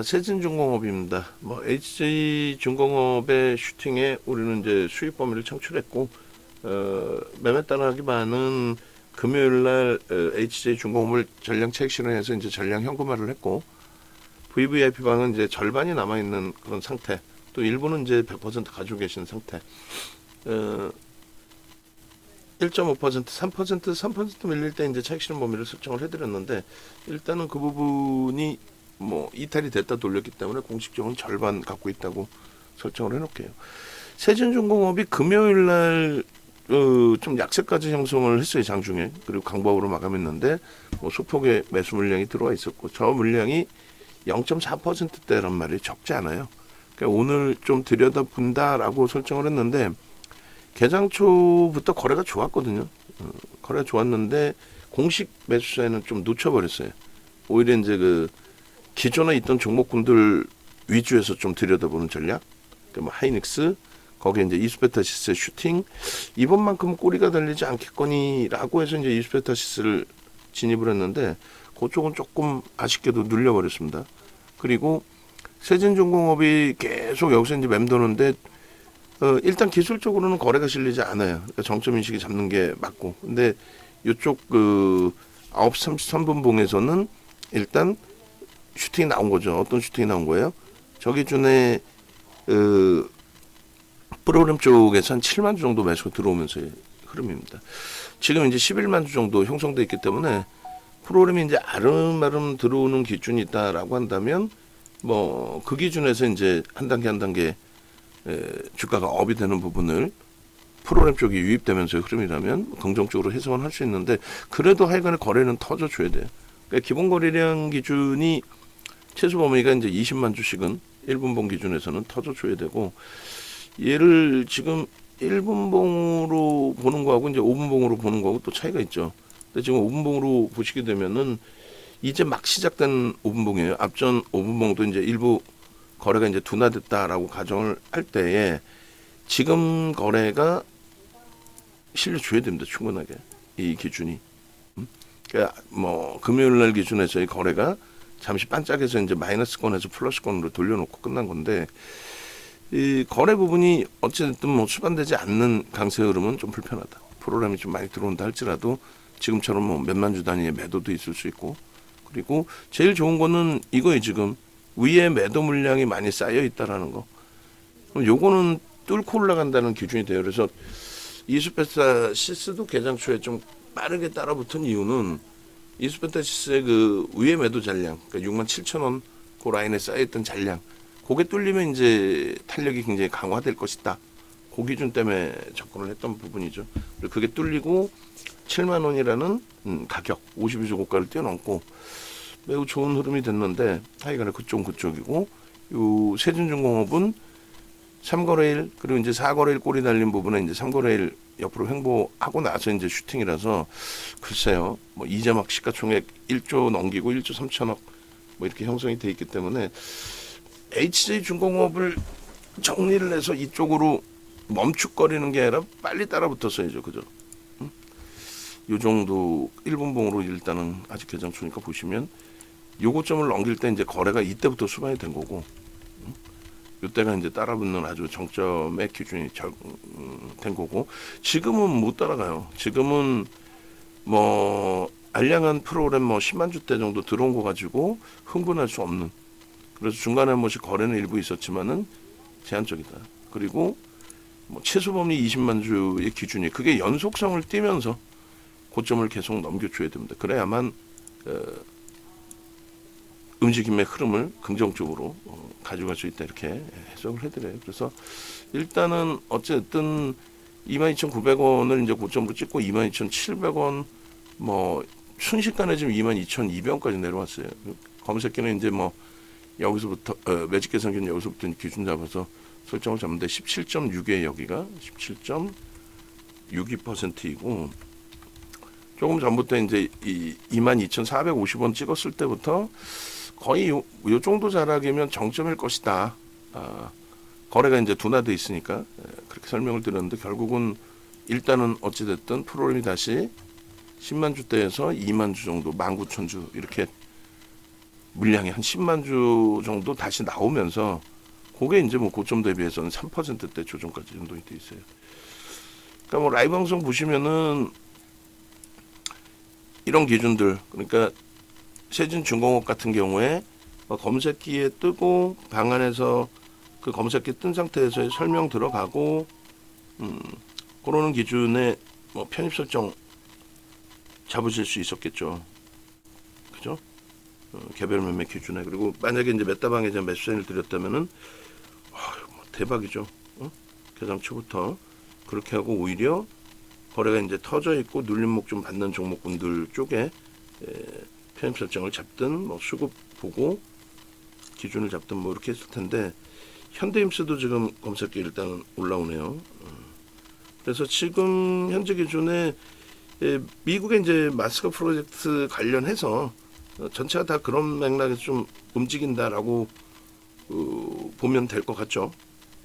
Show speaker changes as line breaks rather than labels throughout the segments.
세진중공업입니다. HJ중공업의 슈팅에 우리는 이제 수익 범위를 창출했고, 매매 따라하기 반은 금요일 날 HJ중공업을 전량 차익 실현해서 이제 전량 현금화를 했고, VVIP 방은 이제 절반이 남아 있는 그런 상태. 또 일부는 이제 100% 가지고 계신 상태. 1.5%, 3% 밀릴 때 이제 차익 실현 범위를 설정을 해드렸는데, 일단은 그 부분이 이탈이 됐다 돌렸기 때문에 공식적으로는 절반 갖고 있다고 설정을 해놓게요. 세진중공업이 금요일 날 좀 약세까지 형성을 했어요, 장중에. 그리고 강보합으로 마감했는데 소폭의 매수 물량이 들어와 있었고, 저 물량이 0.4%대란 말이 적지 않아요. 그러니까 오늘 좀 들여다본다라고 설정을 했는데, 개장 초부터 거래가 좋았거든요. 거래가 좋았는데 공식 매수세는 좀 놓쳐버렸어요. 오히려 이제 기존에 있던 종목군들 위주에서 좀 들여다보는 전략. 그러니까 하이닉스, 거기에 이제 이수페타시스의 슈팅, 이번만큼은 꼬리가 달리지 않겠거니라고 해서 이제 이수페타시스를 진입을 했는데, 그쪽은 조금 아쉽게도 눌려버렸습니다. 그리고 세진중공업이 계속 여기서 이제 맴도는데, 일단 기술적으로는 거래가 실리지 않아요. 그러니까 정점 인식이 잡는 게 맞고. 근데 이쪽 9시 33분 봉에서는 일단 슈팅이 나온 거죠. 어떤 슈팅이 나온 거예요? 저기 전에 프로그램 쪽에서 한 7만 주 정도 매수가 들어오면서의 흐름입니다. 지금 이제 11만 주 정도 형성돼 있기 때문에 프로그램이 이제 아름아름 들어오는 기준이 있다라고 한다면 그 기준에서 이제 한 단계 주가가 업이 되는 부분을 프로그램 쪽이 유입되면서의 흐름이라면 긍정적으로 해석은 할 수 있는데, 그래도 하여간에 거래는 터져줘야 돼요. 그러니까 기본 거래량 기준이 최소 범위가 이제 20만 주씩은 1분봉 기준에서는 터져줘야 되고, 얘를 지금 1분봉으로 보는 거하고 이제 5분봉으로 보는 거하고 또 차이가 있죠. 근데 지금 5분봉으로 보시게 되면은 이제 막 시작된 5분봉이에요. 앞전 5분봉도 이제 일부 거래가 이제 둔화됐다라고 가정을 할 때에 지금 거래가 실려줘야 됩니다. 충분하게. 이 기준이. 그러니까 금요일 날 기준에서의 거래가 잠시 반짝해서 이제 마이너스권에서 플러스권으로 돌려놓고 끝난 건데, 이 거래 부분이 어쨌든 수반되지 않는 강세 흐름은 좀 불편하다. 프로그램이 좀 많이 들어온다 할지라도 지금처럼 몇만 주 단위의 매도도 있을 수 있고, 그리고 제일 좋은 거는 이거예요. 지금 위에 매도 물량이 많이 쌓여 있다라는 거. 요거는 뚫고 올라간다는 기준이 돼요. 그래서 이수페타시스도 개장 초에 좀 빠르게 따라붙은 이유는 이수페타시스의 위에 매도 잔량, 그러니까 67,000원 그 라인에 쌓여있던 잔량, 그게 뚫리면 이제 탄력이 굉장히 강화될 것이다. 그 기준 때문에 접근을 했던 부분이죠. 그리고 그게 뚫리고 7만 원이라는 가격, 52주 고가를 뛰어넘고 매우 좋은 흐름이 됐는데, 하여간에 그쪽이고, 요 세진중공업은 3거래일 그리고 이제 4거래일 꼬리 달린 부분에 이제 3거래일 옆으로 횡보하고 나서 이제 슈팅이라서, 글쎄요, 이제 막 시가총액 1조 넘기고 1조 3천억 이렇게 형성이 돼 있기 때문에 HJ중공업을 정리를 해서 이쪽으로 멈축거리는 게 아니라 빨리 따라붙었어야죠. 그죠? 요 정도 1분봉으로 일단은 아직 개장 초니까 보시면 요고점을 넘길 때 이제 거래가 이때부터 수반이 된 거고, 이때가 이제 따라붙는 아주 정점의 기준이 된 거고, 지금은 못 따라가요. 지금은 알량한 프로그램 10만 주대 정도 들어온 거 가지고 흥분할 수 없는, 그래서 중간에 한 번씩 거래는 일부 있었지만은 제한적이다. 그리고 최소 범위 20만 주의 기준이, 그게 연속성을 띄면서 고점을 계속 넘겨줘야 됩니다. 그래야만 움직임의 흐름을 긍정적으로 가져갈 수 있다, 이렇게 해석을 해드려요. 그래서 일단은 어쨌든 22,900원을 이제 고점으로 찍고 22,700원 순식간에 지금 22,200원까지 내려왔어요. 검색기는 이제 여기서부터 매직 계산기는 여기서부터 기준 잡아서 설정을 잡는데 17.6에 여기가 17.62%이고, 조금 전부터 이제 22,450원 찍었을 때부터 거의 요 정도 자락이면 정점일 것이다. 거래가 이제 둔화돼 있으니까 그렇게 설명을 드렸는데, 결국은 일단은 어찌됐든 프로그램이 다시 10만 주대에서 2만 주 정도, 19,000주 이렇게 물량이 한 10만 주 정도 다시 나오면서 그게 이제 뭐 고점 대비해서는 3%대 조정까지 연동이 돼 있어요. 그러니까 뭐 라이브 방송 보시면은 이런 기준들, 그러니까 세진중공업 같은 경우에 검색기에 뜨고 방 안에서 그 검색기 뜬 상태에서의 설명 들어가고 그러는 기준에 뭐 편입 설정 잡으실 수 있었겠죠. 그죠? 개별 매매 기준에. 그리고 만약에 이제 메타방에 이제 매수세를 드렸다면은 뭐 대박이죠. 개장 초부터 그렇게 하고 오히려 거래가 이제 터져 있고 눌림목 좀 받는 종목군들 쪽에 편입 설정을 잡든 뭐 수급 보고 기준을 잡든 뭐 이렇게 했을 텐데 현대임스도 지금 검색기 일단 올라오네요. 그래서 지금 현재 기준에 미국의 이제 마스크 프로젝트 관련해서 전체가 다 그런 맥락에서 좀 움직인다라고 보면 될 것 같죠.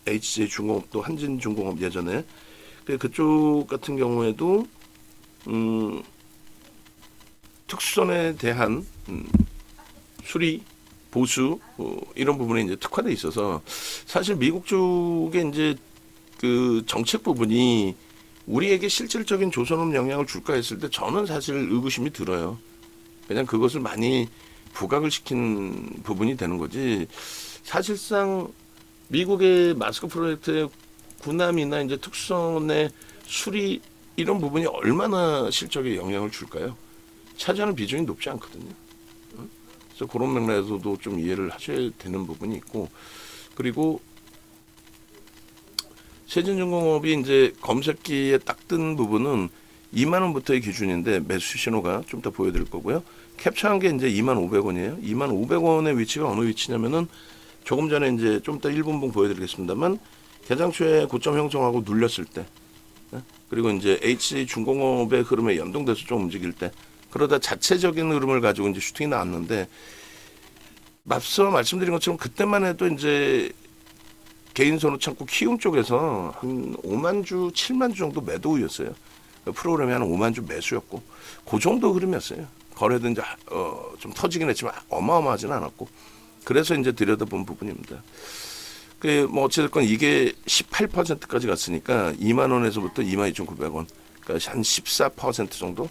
HJ중공업도 한진중공업 예전에 그쪽 같은 경우에도 특수선에 대한 수리 보수 이런 부분에 이제 특화돼 있어서 사실 미국 쪽에 이제 그 정책 부분이 우리에게 실질적인 조선업 영향을 줄까 했을 때 저는 사실 의구심이 들어요. 그냥 그것을 많이 부각을 시킨 부분이 되는 거지. 사실상 미국의 마스크 프로젝트의 군함이나 이제 특수선의 수리 이런 부분이 얼마나 실적에 영향을 줄까요? 차지하는 비중이 높지 않거든요. 그래서 그런 맥락에서도 좀 이해를 하셔야 되는 부분이 있고, 그리고 세진중공업이 이제 검색기에 딱 뜬 부분은 2만 원부터의 기준인데 매수 신호가 좀 더 보여드릴 거고요. 캡처한 게 이제 2,500원이에요. 2,500원의 위치가 어느 위치냐면은 조금 전에 이제 좀 더 1분봉 보여드리겠습니다만 개장 초에 고점 형성하고 눌렸을 때, 그리고 이제 HJ중공업의 흐름에 연동돼서 좀 움직일 때, 그러다 자체적인 흐름을 가지고 이제 슈팅이 나왔는데, 앞서 말씀드린 것처럼 그때만 해도 이제 개인 선호 창구 키움 쪽에서 한 5만 주, 7만 주 정도 매도였어요. 프로그램이 한 5만 주 매수였고, 그 정도 흐름이었어요. 거래도 이제 좀 터지긴 했지만 어마어마하진 않았고, 그래서 이제 들여다본 부분입니다. 뭐 어쨌든 이게 18%까지 갔으니까 2만 원에서부터 22,900원, 그러니까 한 14% 정도.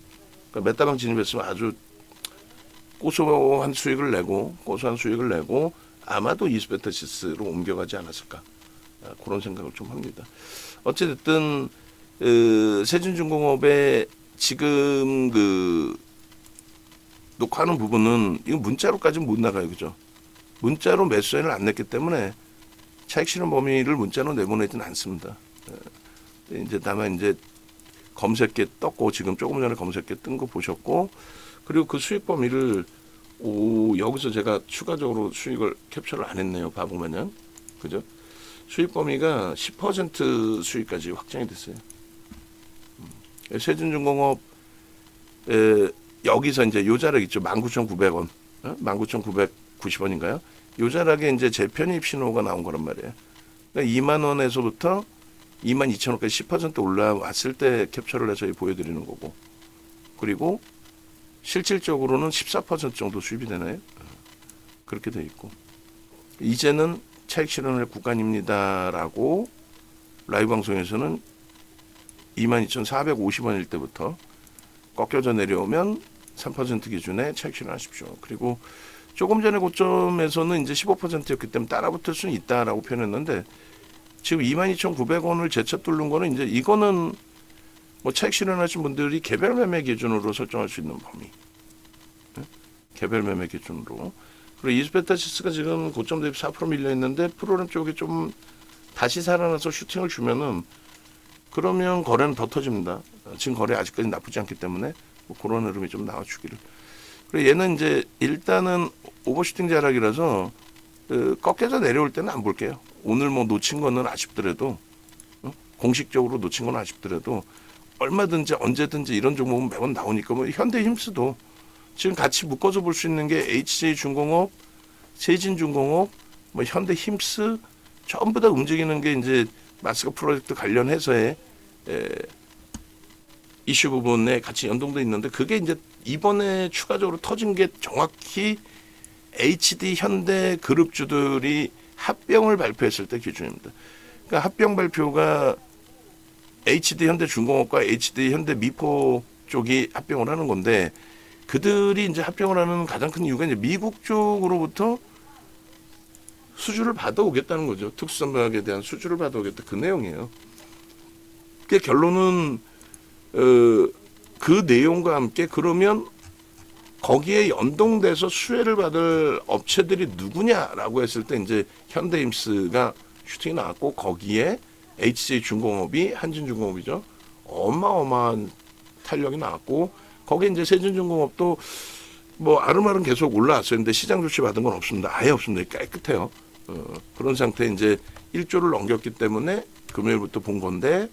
그러니까 메타방 진입했으면 아주 고소한 수익을 내고 아마도 이스베타시스로 옮겨가지 않았을까, 그런 생각을 좀 합니다. 어쨌든 세진중공업의 지금 그 녹화하는 부분은 이거 문자로까지는 못 나가요, 그죠? 문자로 매수세를 안 냈기 때문에 차익 실현 범위를 문자로 내보내지는 않습니다. 이제 다만 이제 검색기에 떴고, 지금 조금 전에 검색기에 뜬 거 보셨고, 그리고 그 수익 범위를 여기서 제가 추가적으로 수익을 캡처를 안 했네요. 바보 마냥. 그죠? 수익 범위가 10% 수익까지 확정이 됐어요. 세진중공업 여기서 이제 요 자락 있죠. 19,900원. 19,990원인가요? 요 자락에 이제 재편입 신호가 나온 거란 말이에요. 그러니까 2만 원에서부터 22,000원까지 10% 올라왔을 때 캡처를 해서 보여드리는 거고, 그리고 실질적으로는 14% 정도 수입이 되나요? 그렇게 돼 있고, 이제는 차익 실현할 구간입니다라고 라이브 방송에서는 22,450원일 때부터 꺾여져 내려오면 3% 기준에 차익 실현하십시오. 그리고 조금 전에 고점에서는 이제 15%였기 때문에 따라붙을 수는 있다라고 표현했는데, 지금 22,900원을 재차 뚫는 거는 이제 이거는 뭐 차익 실현하신 분들이 개별 매매 기준으로 설정할 수 있는 범위. 개별 매매 기준으로. 그리고 이스베타시스가 지금 고점 대비 4% 밀려 있는데 프로그램 쪽에 좀 다시 살아나서 슈팅을 주면은, 그러면 거래는 더 터집니다. 지금 거래 아직까지 나쁘지 않기 때문에 뭐 그런 흐름이 좀 나와주기를. 그리고 얘는 이제 일단은 오버슈팅 자락이라서 꺾여서 내려올 때는 안 볼게요. 오늘 뭐 놓친 거는 아쉽더라도, 공식적으로 놓친 건 아쉽더라도 얼마든지 언제든지 이런 종목은 매번 나오니까, 뭐 현대힘스도 지금 같이 묶어서 볼 수 있는 게 HJ중공업, 세진중공업, 뭐 현대힘스 전부 다 움직이는 게 이제 마스크 프로젝트 관련해서의 이슈 부분에 같이 연동돼 있는데, 그게 이제 이번에 추가적으로 터진 게 정확히 HD 현대 그룹주들이 합병을 발표했을 때 기준입니다. 그러니까 합병 발표가 HD 현대중공업과 HD 현대미포 쪽이 합병을 하는 건데, 그들이 이제 합병을 하는 가장 큰 이유가 이제 미국 쪽으로부터 수주를 받아오겠다는 거죠. 특수선박에 대한 수주를 받아오겠다, 그 내용이에요. 그 결론은 그 내용과 함께 그러면 거기에 연동돼서 수혜를 받을 업체들이 누구냐라고 했을 때 이제 현대임스가 슈팅이 나왔고, 거기에 HJ중공업이, 한진중공업이죠, 어마어마한 탄력이 나왔고, 거기에 이제 세진중공업도 뭐 아름아름 계속 올라왔어요. 근데 시장 조치 받은 건 없습니다. 아예 없습니다. 깨끗해요. 그런 상태에 이제 1조를 넘겼기 때문에 금요일부터 본 건데,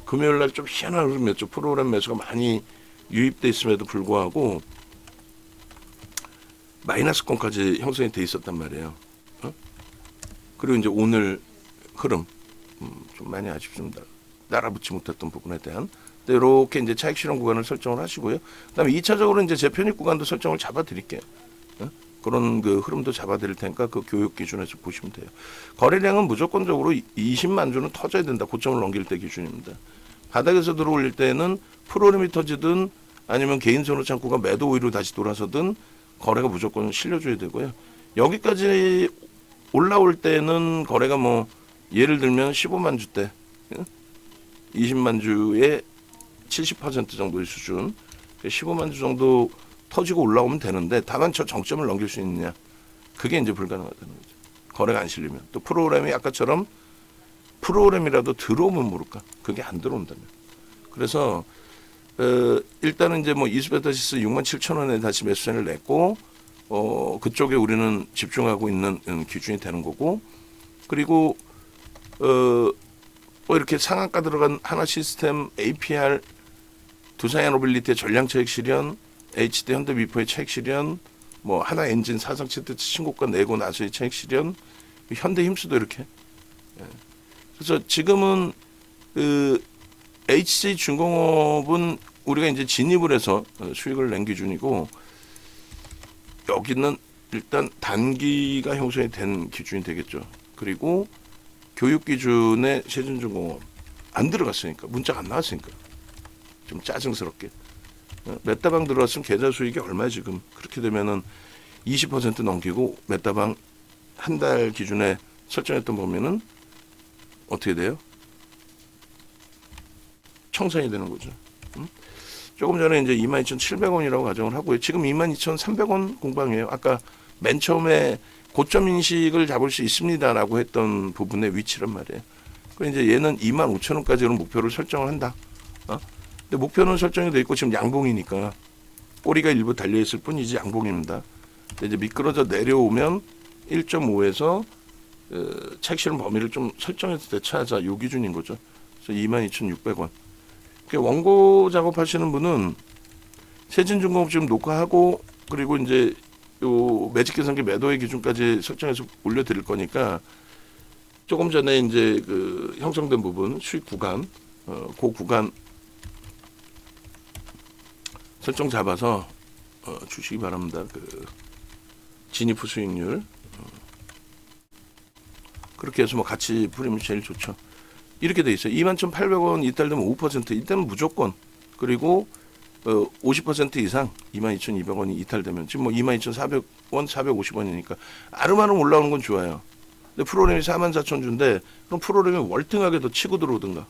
금요일 날 좀 희한한 흐름이었죠. 프로그램 매수가 많이 유입돼 있음에도 불구하고 마이너스권까지 형성이 돼 있었단 말이에요. 그리고 이제 오늘 흐름 좀 많이 아쉽습니다. 따라붙지 못했던 부분에 대한. 이렇게 이제 차익 실현 구간을 설정을 하시고요. 그다음에 2차적으로 이제 재편입 구간도 설정을 잡아드릴게요. 그런 그 흐름도 잡아드릴 테니까 그 교육 기준에서 보시면 돼요. 거래량은 무조건적으로 20만 주는 터져야 된다. 고점을 넘길 때 기준입니다. 바닥에서 들어올릴 때는 프로그램이 터지든 아니면 개인 선호 창구가 매도 우위로 다시 돌아서든 거래가 무조건 실려줘야 되고요. 여기까지 올라올 때는 거래가 뭐 예를 들면 15만 주대, 20만 주의 70% 정도의 수준, 15만 주 정도 터지고 올라오면 되는데, 다만 저 정점을 넘길 수 있느냐, 그게 이제 불가능하다는 거죠. 거래가 안 실리면. 또 프로그램이 아까처럼 프로그램이라도 들어오면 모를까, 그게 안 들어온다면. 그래서 일단은 이제 뭐 이스베타시스 67,000원에 다시 매수세를 냈고, 그쪽에 우리는 집중하고 있는 기준이 되는 거고, 그리고 이렇게 상한가 들어간 하나 시스템, APR, 두산 에너빌리티의 전량 차익 실현, HD 현대미포의 차익 실현, 뭐 하나 엔진 사상 최대 신고가 내고 나서의 차익 실현, 현대힘수도 이렇게. 그래서 지금은 그 HJ중공업은 우리가 이제 진입을 해서 수익을 낸 기준이고, 여기는 일단 단기가 형성이 된 기준이 되겠죠. 그리고 교육 기준에 세진중공업 안 들어갔으니까, 문자가 안 나왔으니까 좀 짜증스럽게. 메타방 들어왔으면 계좌 수익이 얼마야 지금. 그렇게 되면은 20% 넘기고 메타방 한 달 기준에 설정했던 범위는 어떻게 돼요? 청산이 되는 거죠. 조금 전에 이제 22,700원이라고 가정을 하고요. 지금 22,300원 공방이에요. 아까 맨 처음에 고점 인식을 잡을 수 있습니다라고 했던 부분의 위치란 말이에요. 그래서 이제 얘는 25,000원까지는 목표를 설정을 한다. 근데 목표는 설정이 돼 있고 지금 양봉이니까 꼬리가 일부 달려 있을 뿐이지 양봉입니다. 근데 이제 미끄러져 내려오면 1.5에서 차익 실현 범위를 좀 설정해서 대처하자, 요 기준인 거죠. 그래서 22,600원. 원고 작업하시는 분은 세진중공업 지금 녹화하고, 그리고 이제 요 매직 계산기 매도의 기준까지 설정해서 올려드릴 거니까, 조금 전에 이제 그 형성된 부분 수익 구간, 그 구간 설정 잡아서 주시기 바랍니다. 그 진입 후 수익률 그렇게 해서 뭐 같이 뿌리면 제일 좋죠. 이렇게 돼 있어요. 21,800원 이탈되면 5%, 이때는 무조건. 그리고 50% 이상 22,200원이 이탈되면, 지금 뭐 22,400원, 450원이니까 아름아름 올라오는 건 좋아요. 근데 프로그램이 44,000주인데 그럼 프로그램이 월등하게 더 치고 들어오든가.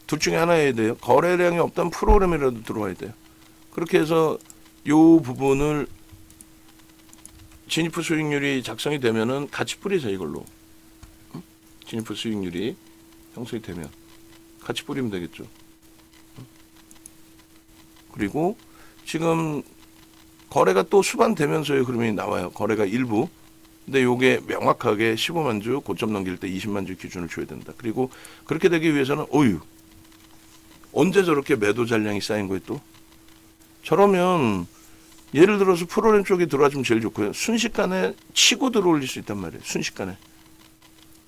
둘 중에 하나 해야 돼요. 거래량이 없다면 프로그램이라도 들어와야 돼요. 그렇게 해서 요 부분을 진입 후 수익률이 작성이 되면은 같이 뿌리자, 이걸로. 진입 후 수익률이 형성이 되면 같이 뿌리면 되겠죠. 그리고 지금 거래가 또 수반되면서의 흐름이 나와요. 거래가 일부. 근데 요게 명확하게 15만 주 고점 넘길 때 20만 주 기준을 줘야 된다. 그리고 그렇게 되기 위해서는 언제 저렇게 매도 잔량이 쌓인 거예요 또? 저러면 예를 들어서 프로그램 쪽에 들어와주면 제일 좋고요. 순식간에 치고 들어올릴 수 있단 말이에요. 순식간에.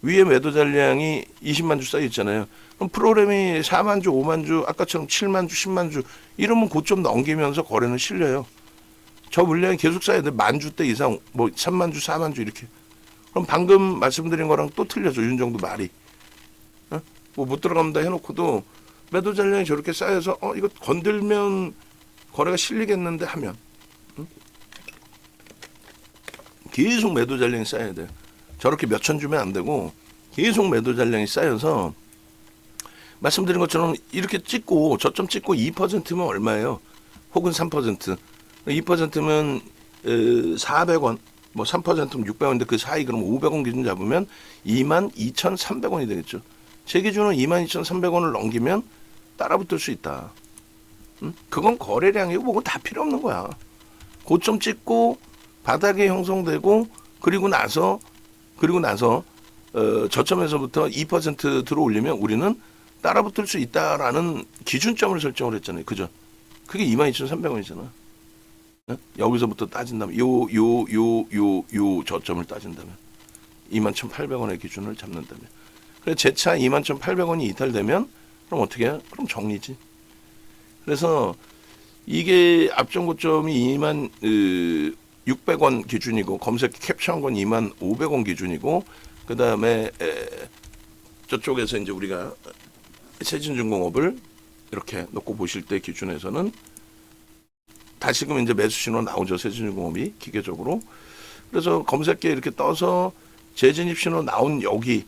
위에 매도 잔량이 20만 주 쌓여 있잖아요. 그럼 프로그램이 4만 주, 5만 주, 아까처럼 7만 주, 10만 주 이러면 고점 넘기면서 거래는 실려요. 저 물량이 계속 쌓여야 돼. 10,000대 이상, 뭐 3만 주, 4만 주 이렇게. 그럼 방금 말씀드린 거랑 또 틀려져. 윤정도 말이. 어? 뭐 못 들어갑니다 해놓고도 매도 잔량이 저렇게 쌓여서 이거 건들면 거래가 실리겠는데 하면 계속 매도 잔량이 쌓여야 돼요. 저렇게 몇천 주면 안 되고 계속 매도 잔량이 쌓여서 말씀드린 것처럼 이렇게 찍고 저점 찍고 2%면 얼마예요? 혹은 3%. 2%면 400원, 뭐 3%면 600원인데 그 사이 그럼 500원 기준 잡으면 22,300원이 되겠죠. 제 기준은 22,300원을 넘기면 따라붙을 수 있다. 그건 거래량이고 뭐고 다 필요 없는 거야. 고점 찍고 바닥에 형성되고 그리고 나서 저점에서부터 2% 들어올리면 우리는 따라붙을 수 있다라는 기준점을 설정을 했잖아요. 그죠? 그게 22,300원이잖아. 여기서부터 따진다면 요 저점을 따진다면 21,800원의 기준을 잡는다면 그래서 재차 21,800원이 이탈되면 그럼 어떻게 해요? 그럼 정리지. 그래서 이게 앞전 고점이 26,600원 기준이고 검색 캡처한 건 25,500원 기준이고 그 다음에 저쪽에서 이제 우리가 세진중공업을 이렇게 놓고 보실 때 기준에서는 다시금 이제 매수 신호 나오죠. 세진중공업이 기계적으로. 그래서 검색기에 이렇게 떠서 재진입 신호 나온 여기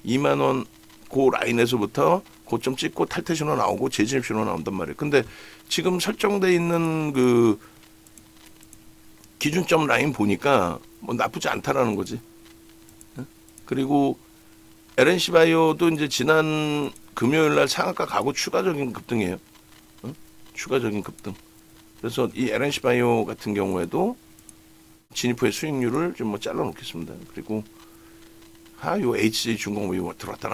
2만 원 그 라인에서부터 고점 찍고 탈퇴 신호 나오고 재진입 신호 나온단 말이에요. 근데 지금 설정돼 있는 그 기준점 라인 보니까 뭐 나쁘지 않다라는 거지. 그리고 LNC 바이오도 이제 지난 금요일 날 상한가 가고 추가적인 급등이에요. 추가적인 급등. 그래서 이 LNC 바이오 같은 경우에도 진입 후의 수익률을 좀 뭐 잘라 놓겠습니다. 그리고 요 HJ 중공업이 들어왔다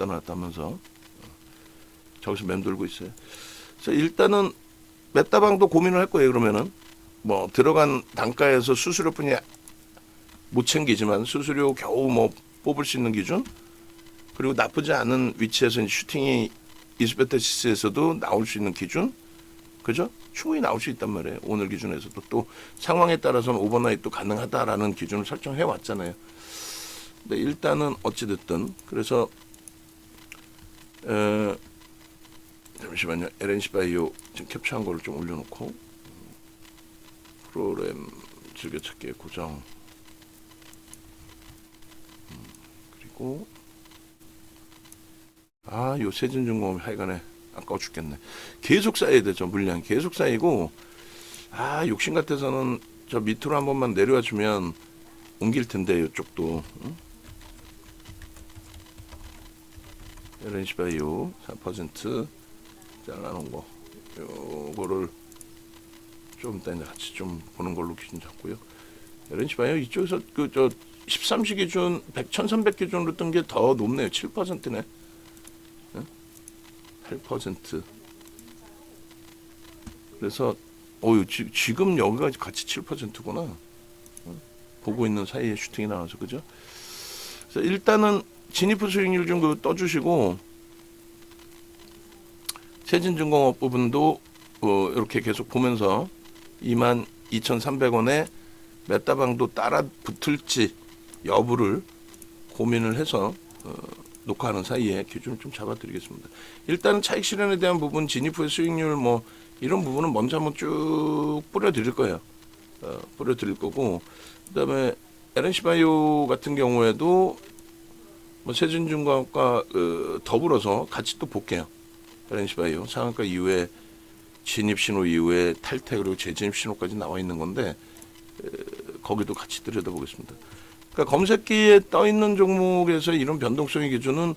나왔다 하면서 저기서 맴돌고 있어요. 그래서 일단은 메타방도 고민을 할 거예요. 그러면은 뭐 들어간 단가에서 수수료뿐이 못 챙기지만 수수료 겨우 뭐 뽑을 수 있는 기준 그리고 나쁘지 않은 위치에서 슈팅이 이스베테시스에서도 나올 수 있는 기준 그죠? 충분히 나올 수 있단 말이에요. 오늘 기준에서도 또 상황에 따라서는 오버나잇도 가능하다라는 기준을 설정해 왔잖아요. 근데 일단은 어찌됐든 그래서 잠시만요. LNC 바이오 지금 캡처한 거를 좀 올려놓고 프로그램 즐겨찾기에 고정 그리고 요 세진중공업 하여간에 아까워 죽겠네. 계속 쌓여야 되죠. 물량이 계속 쌓이고 욕심 같아서는 저 밑으로 한 번만 내려와 주면 옮길 텐데 이쪽도 LNC 바이오 4% 잘라놓은 거 요거를 좀 이따 이제 같이 좀 보는 걸로 기준 잡고요. LNC 바이오 이쪽에서 그 저 13시 기준 100,300 기준으로 뜬 게 더 높네요. 7%네. 8%. 그래서 지금 여기가 같이 7%구나. 보고 있는 사이에 슈팅이 나와서 그죠? 그래서 일단은 진입 후 수익률 좀 떠주시고 세진중공업 부분도 이렇게 계속 보면서 22,300원에 메타방도 따라 붙을지 여부를 고민을 해서 녹화하는 사이에 기준을 좀 잡아드리겠습니다. 일단은 차익 실현에 대한 부분, 진입 후의 수익률 뭐 이런 부분은 먼저 한번 쭉 뿌려드릴 거예요. 뿌려드릴 거고 그다음에 LNC 바이오 같은 경우에도 뭐 세진중공업과 더불어서 같이 또 볼게요. LNC 바이오 상한가 이후에 진입 신호 이후에 탈퇴 그리고 재진입 신호까지 나와 있는 건데 거기도 같이 들여다보겠습니다. 그러니까 검색기에 떠 있는 종목에서 이런 변동성의 기준은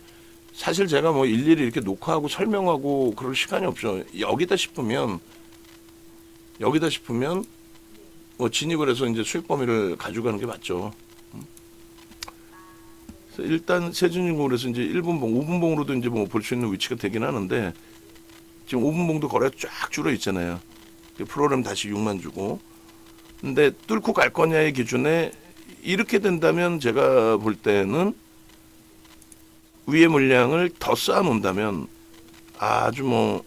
사실 제가 뭐 일일이 이렇게 녹화하고 설명하고 그럴 시간이 없죠. 여기다 싶으면 뭐 진입을 해서 이제 수익 범위를 가져가는 게 맞죠. 그래서 일단 세진중공업에서 이제 1분봉, 5분봉으로도 이제 뭐 볼 수 있는 위치가 되긴 하는데 지금 5분봉도 거래가 쫙 줄어 있잖아요. 프로그램 다시 6만 주고. 근데 뚫고 갈 거냐의 기준에 이렇게 된다면 제가 볼 때는 위의 물량을 더 쌓아 놓는다면 아주 뭐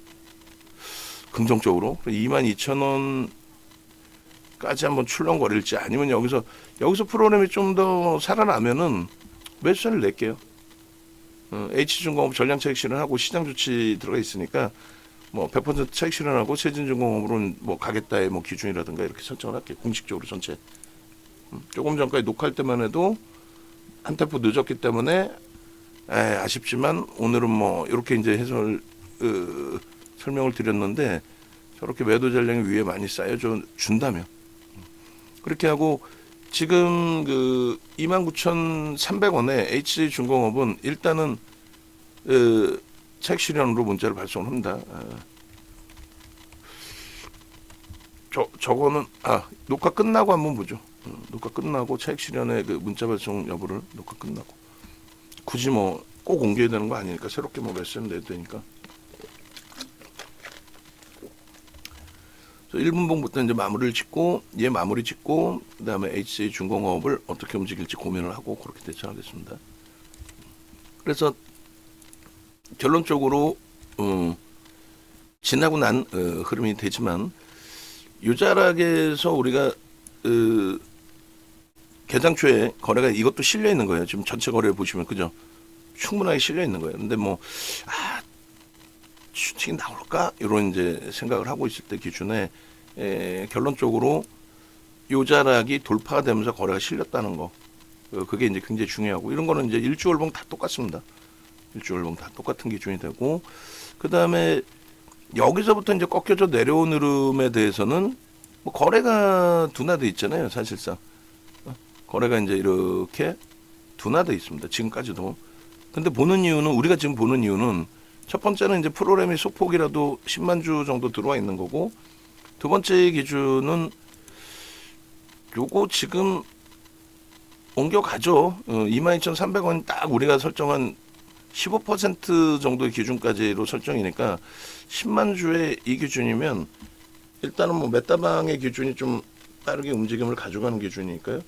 긍정적으로 22,000원 까지 한번 출렁거릴지 아니면 여기서 프로그램이 좀 더 살아나면은 매수세를 낼게요. H중공업 전량 차익 실현하고 시장 조치 들어가 있으니까 뭐 100% 차익 실현하고 세진중공업으로는 뭐 가겠다의 뭐 기준이라든가 이렇게 설정을 할게요. 공식적으로 전체. 조금 전까지 녹화할 때만 해도 한 템포 늦었기 때문에 아쉽지만 오늘은 뭐 이렇게 이제 설명을 드렸는데 저렇게 매도 전량이 위에 많이 쌓여져 준다면 그렇게 하고 지금 그 29,300원에 HJ중공업은 일단은 차익 실현으로 문자를 발송을 합니다. 저거는 녹화 끝나고 한번 보죠. 녹화 끝나고 차익 실현의 그 문자 발송 여부를 녹화 끝나고 굳이 뭐 꼭 옮겨야 되는 거 아니니까 새롭게 뭐 메시지 내도 되니까. 1분봉부터 이제 마무리를 짓고 마무리 짓고 그다음에 HJ중공업을 어떻게 움직일지 고민을 하고 그렇게 대처하겠습니다. 그래서 결론적으로 지나고 난 흐름이 되지만 유자락에서 우리가 개장 초에 거래가 이것도 실려 있는 거예요. 지금 전체 거래 보시면 그죠? 충분하게 실려 있는 거예요. 근데 뭐 슈팅이 나올까 이런 이제 생각을 하고 있을 때 기준에 결론적으로 요자락이 돌파가 되면서 거래가 실렸다는 거 그게 이제 굉장히 중요하고 이런 거는 이제 일주월봉 다 똑같습니다. 일주월봉 다 똑같은 기준이 되고 그 다음에 여기서부터 이제 꺾여져 내려온 흐름에 대해서는 뭐 거래가 둔화돼 있잖아요. 사실상 거래가 이제 이렇게 둔화돼 있습니다. 지금까지도. 근데 우리가 지금 보는 이유는 첫 번째는 이제 프로그램이 소폭이라도 10만 주 정도 들어와 있는 거고 두 번째 기준은 요거 지금 옮겨가죠. 22,300원 딱 우리가 설정한 15% 정도의 기준까지로 설정이니까 10만 주의 이 기준이면 일단은 뭐 메타방의 기준이 좀 빠르게 움직임을 가져가는 기준이니까요.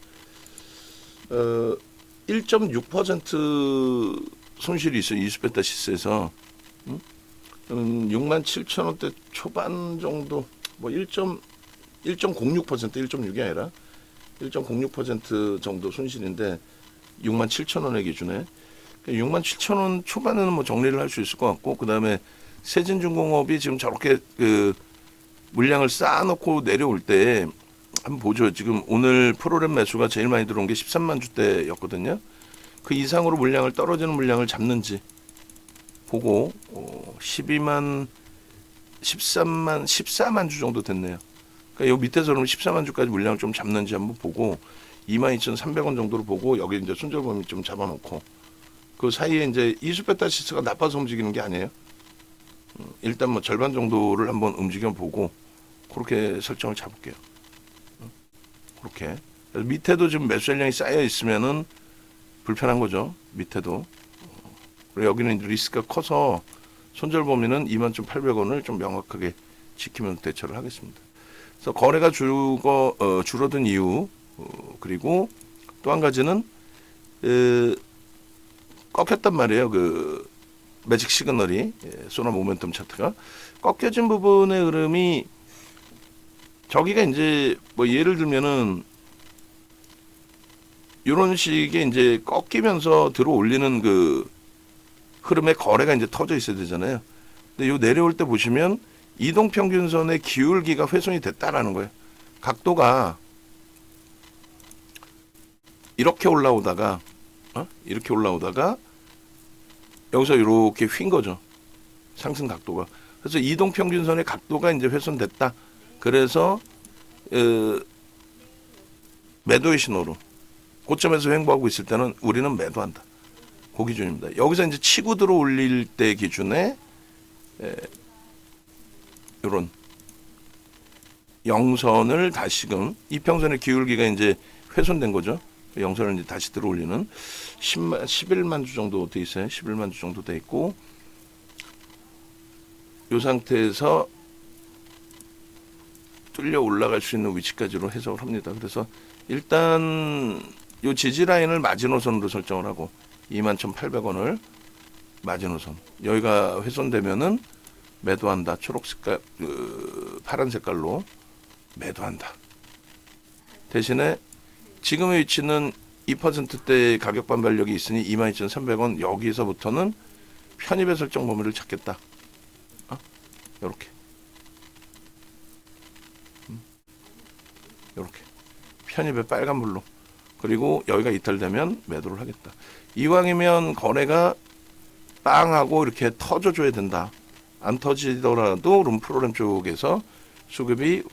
1.6% 손실이 있어요. 이수베타시스에서 67,000원대 초반 정도 뭐 1.06% 1.6이 아니라 1.06% 정도 손실인데 67,000원의 기준에 67,000원 초반에는 뭐 정리를 할 수 있을 것 같고 그 다음에 세진중공업이 지금 저렇게 그 물량을 쌓아놓고 내려올 때 한번 보죠. 지금 오늘 프로그램 매수가 제일 많이 들어온 게 13만 주대였거든요. 그 이상으로 떨어지는 물량을 잡는지 보고 14만 주 정도 됐네요. 그러니까 요 밑에서 그러면 14만 주까지 물량을 좀 잡는지 한번 보고 22,300원 정도로 보고 여기 이제 손절범위 좀 잡아놓고 그 사이에 이제 이수베타시스가 나빠서 움직이는 게 아니에요. 일단 뭐 절반 정도를 한번 움직여 보고 그렇게 설정을 잡을게요. 그렇게 밑에도 지금 매수 전량이 쌓여 있으면은 불편한 거죠. 밑에도. 그리고 여기는 리스크가 커서 손절 범위는 21,800원을 좀 명확하게 지키면서 대처를 하겠습니다. 그래서 거래가 줄어든 이유 그리고 또 한 가지는 꺾였단 말이에요. 그 매직 시그널이 소나 모멘텀 차트가 꺾여진 부분의 흐름이 저기가 이제 뭐 예를 들면은 이런 식의 이제 꺾이면서 들어올리는 그 흐름의 거래가 이제 터져 있어야 되잖아요. 근데 요 내려올 때 보시면 이동평균선의 기울기가 훼손이 됐다라는 거예요. 각도가 이렇게 올라오다가 여기서 이렇게 휜 거죠. 상승 각도가. 그래서 이동평균선의 각도가 이제 훼손됐다. 그래서 매도의 신호로 고점에서 횡보하고 있을 때는 우리는 매도한다. 그 기준입니다. 여기서 이제 치고 들어 올릴 때 기준에 이런 영선을 다시금 이평선의 기울기가 이제 훼손된 거죠. 영선을 이제 다시 들어 올리는 11만 주 정도 돼 있어요. 11만 주 정도 돼 있고 이 상태에서 뚫려 올라갈 수 있는 위치까지로 해석을 합니다. 그래서 일단 이 지지 라인을 마지노선으로 설정을 하고 21,800원을 마지노선. 여기가 훼손되면은 매도한다. 초록 색깔, 파란 색깔로 매도한다. 대신에 지금의 위치는 2%대 가격 반발력이 있으니 22,300원 여기서부터는 편입의 설정 범위를 찾겠다. 이렇게 이렇게 편입의 빨간불로 그리고 여기가 이탈되면 매도를 하겠다. 이왕이면 거래가 빵하고 이렇게 터져줘야 된다. 안 터지더라도 룸프로그램 쪽에서 수급이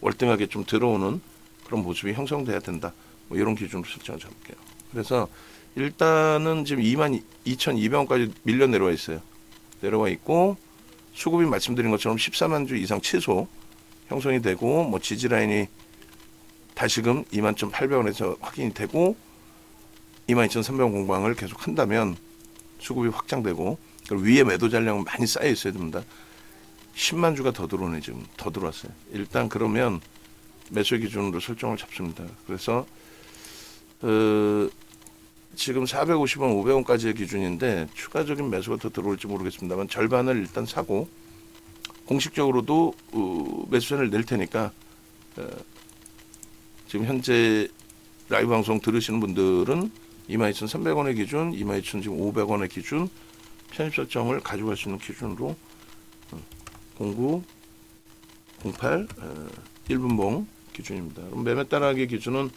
월등하게 좀 들어오는 그런 모습이 형성돼야 된다. 뭐 이런 기준으로 설정을 잡을게요. 그래서 일단은 지금 22,200원까지 밀려 내려와 있어요. 내려와 있고 수급이 말씀드린 것처럼 14만 주 이상 최소 형성이 되고 뭐 지지 라인이 다시금 21,800원에서 확인이 되고 22,300원 공방을 계속 한다면 수급이 확장되고 그리고 위에 매도 잔량은 많이 쌓여 있어야 됩니다. 10만 주가 더 들어오네. 지금 더 들어왔어요. 일단 그러면 매수 기준으로 설정을 잡습니다. 그래서 지금 450원, 500원까지의 기준인데 추가적인 매수가 더 들어올지 모르겠습니다만 절반을 일단 사고 공식적으로도 매수선을 낼 테니까 지금 현재 라이브 방송 들으시는 분들은 22,300원의 기준, 22,500원의 기준 편입 설정을 가져갈 수 있는 기준으로 09, 08, 1분봉 기준입니다. 그럼 매매 따라하기 기준은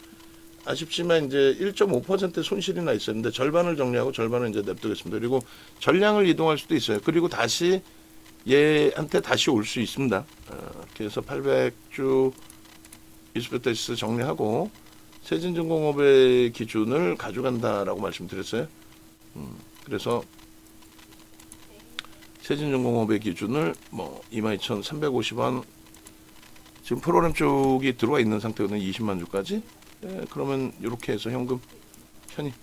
아쉽지만 이제 1.5% 손실이 나 있었는데 절반을 정리하고 절반을 이제 냅두겠습니다. 그리고 전량을 이동할 수도 있어요. 그리고 다시 얘한테 다시 올 수 있습니다. 그래서 800주 이스페테스 정리하고 세진중공업의 기준을 가져간다라고 말씀드렸어요. 그래서 세진중공업의 기준을 뭐 22,350원 지금 프로그램 쪽이 들어와 있는 상태거든요. 20만 주까지. 그러면 이렇게 해서 현금 편입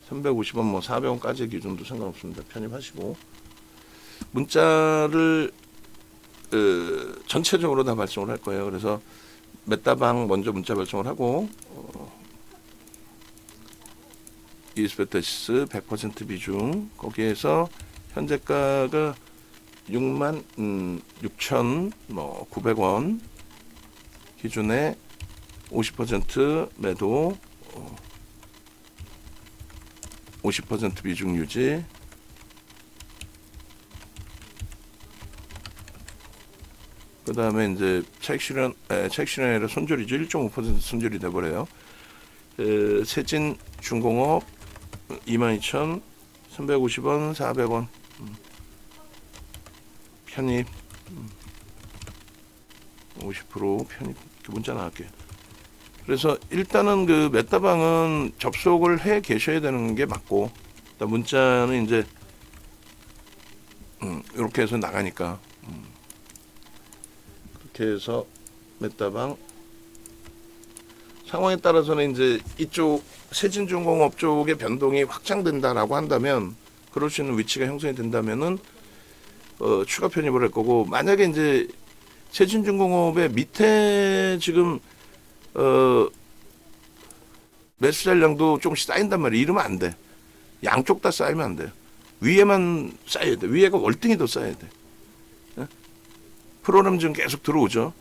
350원 뭐 400원까지의 기준도 상관없습니다. 편입하시고 문자를 전체적으로 다 발송을 할 거예요. 그래서 메타방 먼저 문자 발송을 하고 이스페테시스 100% 비중 거기에서 현재가가 66,900원 기준에 50% 매도 50% 비중 유지 그 다음에 이제 차익 실현의 손절이죠. 1.5% 손절이 돼버려요. 세진 중공업 22,350원 400원 편입 50% 편입 문자 나갈게요. 그래서 일단은 그 메타방은 접속을 해 계셔야 되는 게 맞고 일단 문자는 이제 이렇게 해서 나가니까 그렇게 해서 메타방 상황에 따라서는 이제 이쪽 세진중공업 쪽의 변동이 확장된다라고 한다면 그럴 수 있는 위치가 형성이 된다면은 추가 편입을 할 거고 만약에 이제 세진중공업의 밑에 지금 매수 잔량도 조금씩 쌓인단 말이에요. 이러면 안 돼. 양쪽 다 쌓이면 안 돼요. 위에만 쌓여야 돼. 위에가 월등히 더 쌓여야 돼. 프로그램 지금 계속 들어오죠.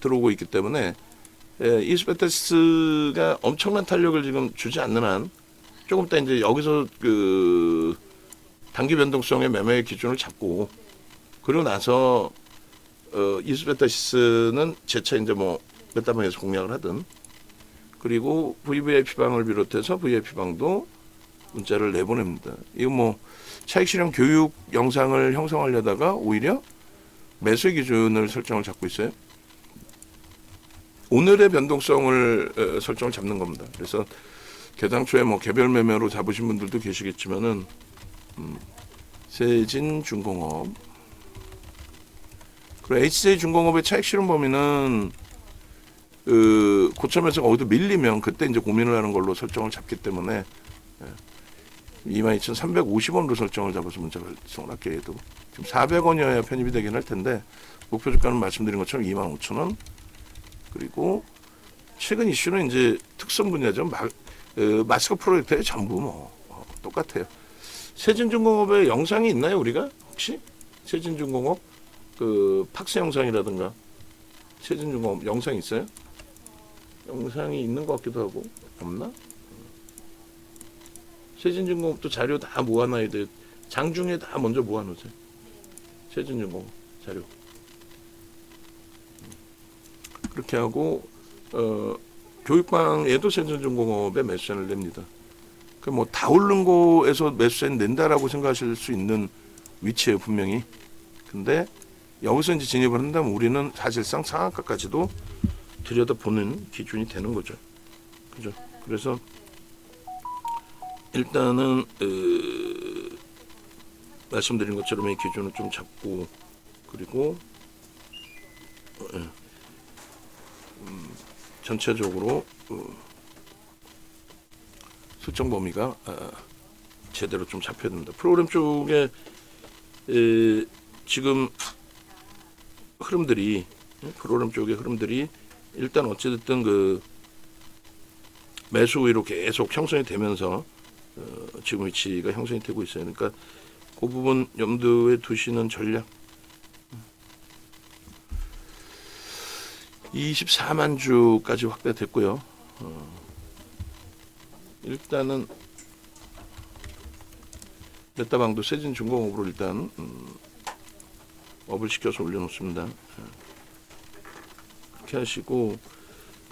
들어오고 있기 때문에 이스페테스가 엄청난 탄력을 지금 주지 않는 한 조금 이따 이제 여기서 그 단기 변동성의 매매 기준을 잡고 그러고 나서 이스페테시스는 재차 이제 뭐 메타방에서 공략을 하든 그리고 VVIP방을 비롯해서 VIP방도 문자를 내보냅니다. 이거 뭐 차익 실현 교육 영상을 형성하려다가 오히려 매수 기준을 설정을 잡고 있어요. 오늘의 변동성을 설정을 잡는 겁니다. 그래서 개당초에 뭐 개별 매매로 잡으신 분들도 계시겠지만은 세진중공업 그리고 HJ중공업의 차익 실현 범위는 고점에서 어디도 밀리면 그때 이제 고민을 하는 걸로 설정을 잡기 때문에 22,350원으로 설정을 잡아서 문자 발송을 할게요. 지금 400원이어야 편입이 되긴 할 텐데 목표 주가는 말씀드린 것처럼 25,000원 그리고 최근 이슈는 이제 특성 분야죠. 마스크 프로젝트의 전부 뭐 똑같아요. 세진중공업의 영상이 있나요 우리가 혹시 세진중공업 그 팍스 영상이라든가 세진중공업 영상 있어요? 영상이 있는 것 같기도 하고 없나? 세진중공업도 자료 다 모아놔야 돼. 장중에 다 먼저 모아놓으세요. 세진중공업 자료. 그렇게 하고 교육방에도 세진중공업에 매수세를 냅니다. 그 뭐 다 오른 거에서 매수세는 낸다라고 생각하실 수 있는 위치에 분명히. 근데 여기서 이제 진입을 한다면 우리는 사실상 상한가까지도 들여다보는 기준이 되는 거죠. 그죠? 그래서 일단은 말씀드린 것처럼 이 기준을 좀 잡고 그리고 전체적으로 설정 범위가 제대로 좀 잡혀야 됩니다. 프로그램 쪽에 지금 흐름들이 프로그램 쪽의 흐름들이 일단 어찌됐든 그 매수 위로 계속 형성이 되면서 지금 위치가 형성이 되고 있어요. 그러니까 그 부분 염두에 두시는 전략. 24만 주까지 확대됐고요. 일단은 메타방도 세진중공업으로 일단 업을 시켜서 올려놓습니다. 그렇게 하시고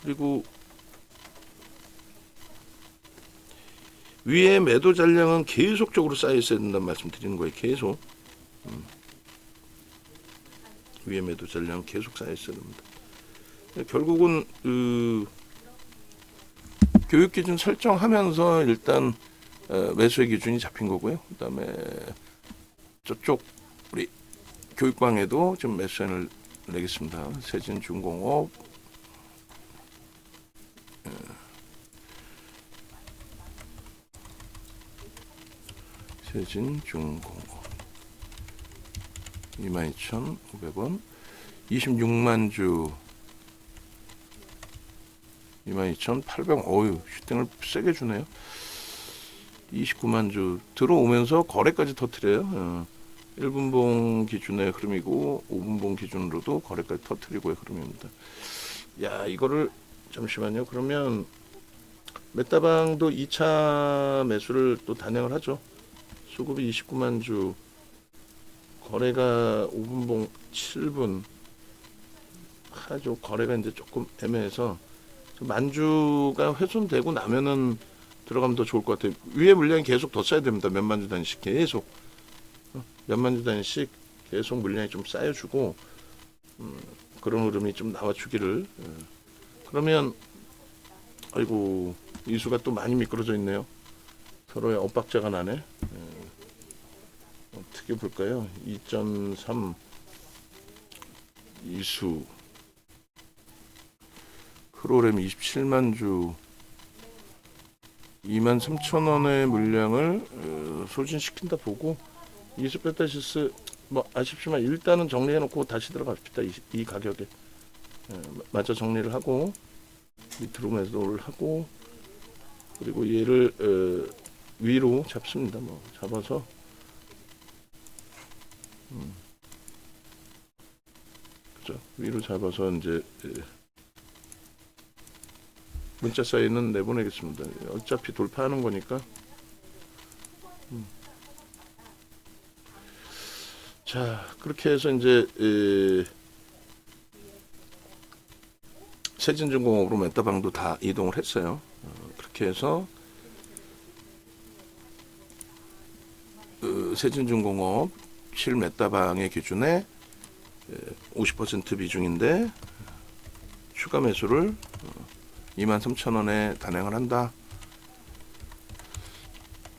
그리고 위에 매도 잔량은 계속적으로 쌓여 있어야 된다는 말씀 드리는 거예요. 계속 위에 매도 잔량은 계속 쌓여 있어야 됩니다. 결국은 교육 기준 설정하면서 일단 매수의 기준이 잡힌 거고요. 그다음에 저쪽 우리 교육방에도 좀 매수세를 내겠습니다. 세진중공업 세진중공업 22,500원 26만 주 22,800원 어휴 슈팅을 세게 주네요. 29만 주 들어오면서 거래까지 터트려요. 1분봉 기준의 흐름이고 5분봉 기준으로도 거래까지 터트리고의 흐름입니다. 야 이거를 잠시만요. 그러면 메타방도 2차 매수를 또 단행을 하죠. 수급이 29만 주 거래가 5분봉 7분 하죠. 거래가 이제 조금 애매해서 만주가 훼손되고 나면은 들어가면 더 좋을 것 같아요. 위에 물량이 계속 더 쌓여야 됩니다. 몇만 주 단위씩 계속 몇만 주 단위씩 계속 물량이 좀 쌓여주고 그런 흐름이 좀 나와주기를. 그러면 아이고 이수가 또 많이 미끄러져 있네요. 서로의 엇박자가 나네. 어떻게 볼까요? 2.3 이수 프로그램 27만 주 23,000원의 물량을 소진시킨다 보고 이수페타시스 뭐 아쉽지만 일단은 정리해놓고 다시 들어갑시다. 이 가격에 맞춰 정리를 하고 밑으로 매도를 하고 그리고 얘를 위로 잡습니다. 뭐 잡아서 그죠? 위로 잡아서 이제 문자 사인은 내보내겠습니다. 어차피 돌파하는 거니까. 자, 그렇게 해서 이제 세진중공업으로 메타방도 다 이동을 했어요. 그렇게 해서 세진중공업 실메타방의 기준에 50% 비중인데 추가 매수를 23,000원에 단행을 한다.